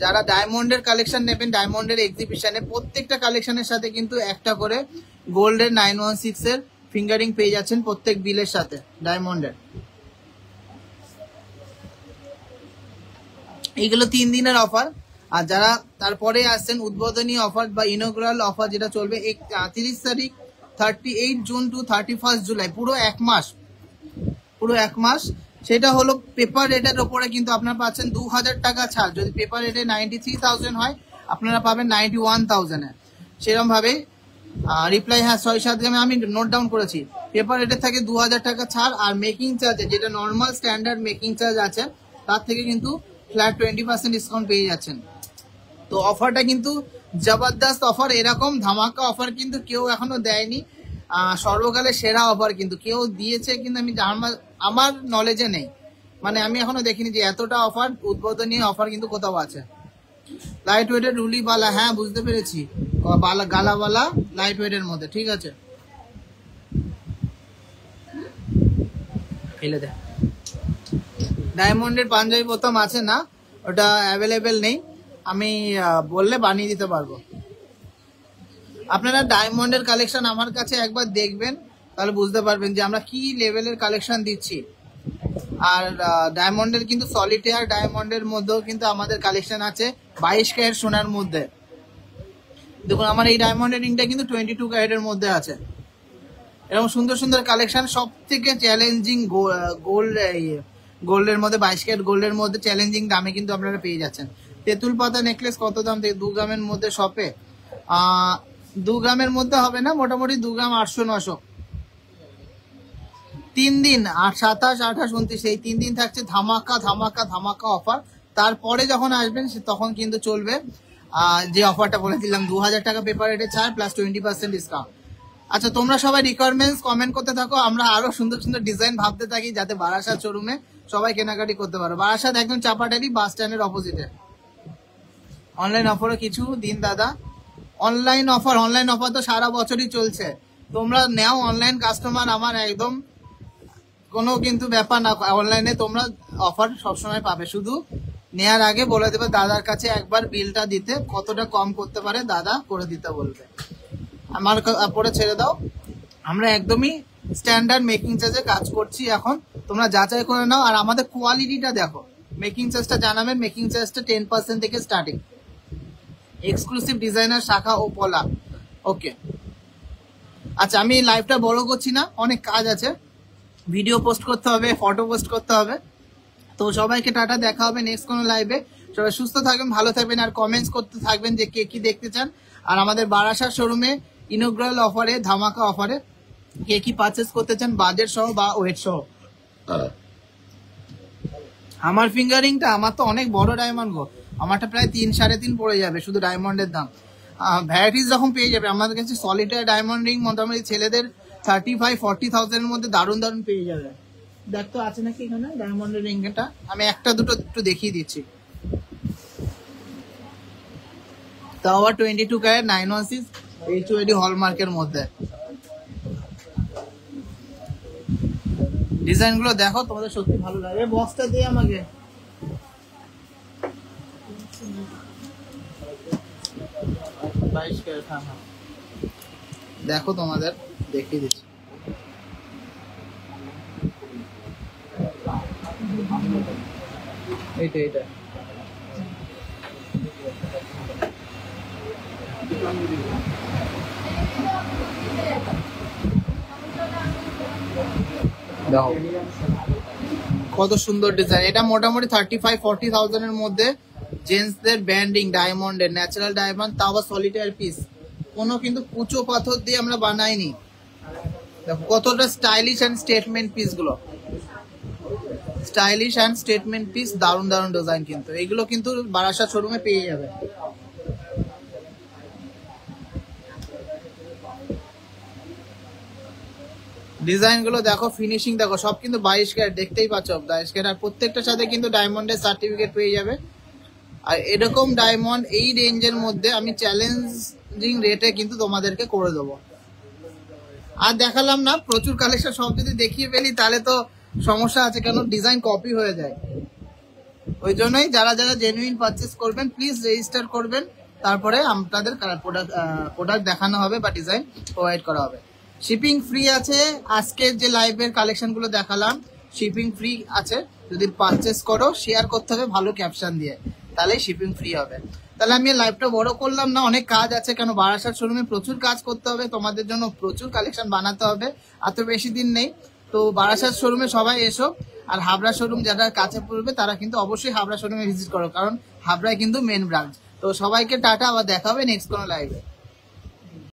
Speaker 1: যারা ডায়মন্ডের কালেকশন নেবেন ডায়মন্ডের এক্সিবিশনে, প্রত্যেকটা কালেকশনের সাথে কিন্তু একটা করে গোল্ডের 916 এর ফিঙ্গারিং পেয়ে যাচ্ছেন প্রত্যেক বিলের সাথে ডায়মন্ডের। এইগুলো 3 দিনের অফার। আর যারা তারপরে আসছেন, উদ্বোধনী অফার বা ইনোগ্রাল অফার যেটা চলবে 30 তারিখ 38 জুন টু 31 জুলাই, পুরো 1 মাস, পুরো 1 মাস। সেটা হলো পেপার রেটের ওপরে কিন্তু আপনারা পাচ্ছেন 2000 টাকা ছাড়। যদি পেপার রেটে 93,000 হয়, আপনারা পাবেন 91,000 এ। সেরকম ভাবে রিপ্লাই, হ্যাঁ 6-7 গ্রামে আমি নোট ডাউন করেছি। পেপার রেটের থাকে 2000 টাকা ছাড়, আর মেকিং চার্জে, যেটা নর্মাল স্ট্যান্ডার্ড মেকিং চার্জ আছে, তার থেকে কিন্তু ফ্ল্যাট 20% ডিসকাউন্ট পেয়ে যাচ্ছেন। তো অফারটা কিন্তু জবরদস্ত অফার, এরকম ধামাকা অফার কিন্তু কেউ এখনো দেয়নি। সর্বকালের সেরা অফার কিন্তু কেউ দিয়েছে, কিন্তু আমি আমার নলেজে নেই, মানে আমি এখনো দেখিনি যে এতটা অফার, উদ্বোধনী অফার কিন্তু কোথাও আছে। লাইট ওয়েটের রুলি বালা, হ্যাঁ বুঝতে পেরেছি, বালা গালাওয়ালা লাইট ওয়েটের মধ্যে, ঠিক আছে। ফেলে দে। ডায়মন্ডের পাঞ্জাবি বোতাম আছে না, ওটা অ্যাভেলেবেল নেই, আমি বললে বানিয়ে দিতে পারবো। আপনারা ডায়মন্ডের কালেকশন আমার কাছে একবার দেখবেন, তাহলে বুঝতে পারবেন যে আমরা কি লেভেলের কালেকশন দিচ্ছি। আর ডায়মন্ডের কিন্তু সলিটেয়ার ডায়মন্ডের মধ্যেও কিন্তু আমাদের কালেকশন আছে 22 ক্যারেট সোনার মধ্যে। দেখুন আমার এই ডায়মন্ডের রিংটা কিন্তু 22 ক্যারেটের মধ্যে আছে। এরকম সুন্দর সুন্দর কালেকশন, সব থেকে চ্যালেঞ্জিং গোল্ডের মধ্যে 22 ক্যারেট গোল্ডের মধ্যে চ্যালেঞ্জিং দামে কিন্তু আপনারা পেয়ে যাচ্ছেন। তেঁতুল পাতা নেকলেস কত দাম থেকে 2 গ্রামের মধ্যে শপে 2 গ্রামের মধ্যে হবে না, মোটামুটি 2 গ্রাম 800-900। 3 দিন 27, 28, 29 এই 3 দিন থাকছে ধামাকা ধামাকা ধামাকা অফার। তারপরে যখন আসবেন তখন কিন্তু চলবে যে অফারটা বলে দিলাম, 2000 টাকা পেপার রেটে ছাড় প্লাস 20% ডিসকাউন্ট। আচ্ছা, তোমরা সবাই রিকোয়ারমেন্টস কমেন্ট করতে থাকো, আমরা আরো সুন্দর সুন্দর ডিজাইন ভাবতে থাকি যাতে বারাসাত শোরুমে সবাই কেনাকাটি করতে পারো। বারাসাত একদম চাপাটারি বাস স্ট্যান্ডের অপোজিটে। অনলাইন অফারও কিছু দিন দাদা। অনলাইন অফার তো সারা বছরই চলছে, তোমরা নেও অনলাইন কাস্টমার আমার, একদম কোনো কিন্তু ব্যাপার না। অনলাইনে তোমরা অফার সবসময় পাবে, শুধু নেয়ার আগে বলে দেবে দাদার কাছে একবার বিলটা দিতে, কতটা কম করতে পারে দাদা করে দিতে বলবে, আমার পরে ছেড়ে দাও। আমরা একদমই স্ট্যান্ডার্ড মেকিং চার্জে কাজ করছি এখন, তোমরা যাচাই করে নাও। আর আমাদের কোয়ালিটিটা দেখো, মেকিং চার্জটা জানাবেন, মেকিং চার্জটা 10% থেকে স্টার্টিং। এক্সক্লুসিভ ডিজাইনার শাখা ও পলা। ওকে, আচ্ছা আমি লাইভটা বড় করছি না, অনেক কাজ আছে, ভিডিও পোস্ট করতে হবে, ফটো পোস্ট করতে হবে। তো সবাইকে টাটা, দেখা হবে নেক্সট কোনো লাইভে। সবাই সুস্থ থাকবেন, ভালো থাকবেন, আর কমেন্টস করতে থাকবেন যে কে কি দেখতে চান। আর আমাদের বারাসাত শোরুমে ইনোগ্রাল অফারে, ধামাকা অফারে কে কি পারচেস করতে চান বাজেট সহ বা ওয়েট সহ। আমার ফিঙ্গারিংটা, আমার তো অনেক বড় ডায়মন্ড গো, আমারটা প্রায় 3-3.5 পড়ে যাবে শুধু ডায়মন্ডের দাম। ভ্যারাইটিস যখন পেয়ে যাবে আমাদের কাছে, সলিটার ডায়মন্ড রিং মোটামুটি ছেলেদের 35-40,000 এর মধ্যে দারুণ দারুণ পেয়ে যাবে। দেখ তো আছে নাকি এখানে ডায়মন্ডের রিংটা, আমি একটা দুটো একটু দেখিয়ে দিচ্ছি। তাও আবার 22 ক্যারেট 916 HOD হলমার্কের মধ্যে। ডিজাইন গুলো দেখো, তোমাদের সত্যি ভালো লাগে। বক্সটা দিয়ে আমাকে দেখো, তোমাদের দেখিয়ে দিচ্ছি। এইটা দেখো কত সুন্দর ডিজাইন। এটা মোটামুটি 35-40,000 এর মধ্যে জেন্টসদের ব্যান্ডিং ডায়মন্ডের, ন্যাচারাল ডায়মন্ড, তাও আবার সলিটার পিস, কোনো কিন্তু কুচো পাথর দিয়ে আমরা বানাইনি। দেখো কতটা স্টাইলিশ অ্যান্ড স্টেটমেন্ট পিস গুলো, স্টাইলিশ অ্যান্ড স্টেটমেন্ট পিস, দারুণ দারুণ ডিজাইন। কিন্তু এগুলো কিন্তু বারাসাত শোরুমে পেয়ে যাবে। ডিজাইন গুলো দেখো, ফিনিশিং দেখো, সব কিন্তু 22 ক্যারেট, দেখতেই পাচ্ছ 22 ক্যারেট। আর প্রত্যেকটার সাথে কিন্তু ডায়মন্ডের সার্টিফিকেট পেয়ে যাবে। আর এরকম ডায়মন্ড এই রেঞ্জের মধ্যে আমি চ্যালেঞ্জিং রেটে কিন্তু তোমাদেরকে করে দেবো। আর দেখালাম না, প্রচুর কালেকশন, সব যদি দেখিয়ে ফেলি তাহলে তো সমস্যা আছে, কেন ডিজাইন কপি হয়ে যায়। ওই জন্যই যারা যারা জেনুইন পারচেস করবেন প্লিজ রেজিস্টার করবেন, তারপরে আপনাদের প্রোডাক্ট দেখানো হবে বা ডিজাইন প্রোভাইড করা হবে। শিপিং ফ্রি আছে, আজকের যে লাইভের কালেকশন গুলো দেখালাম শিপিং ফ্রি আছে। যদি পারচেস করো শেয়ার করতে হবে ভালো ক্যাপশন দিয়ে, তাহলে শিপিং ফ্রি হবে। তাহলে আমি লাইভটা বড় করলাম না, অনেক কাজ আছে, কেন বারাসাত শোরুমে প্রচুর কাজ করতে হবে, তোমাদের জন্য প্রচুর কালেকশন বানাতে হবে, এত বেশি দিন নেই। তো বারাসাত শোরুমে সবাই এসো। আর হাবড়া শোরুম যারা কাছে পড়বে তারা কিন্তু অবশ্যই হাবড়া শোরুমে ভিজিট করো, কারণ হাবড়ায় কিন্তু মেন ব্রাঞ্চ। তো সবাইকে টাটা, আবার দেখা হবে নেক্সট কোনো লাইভে।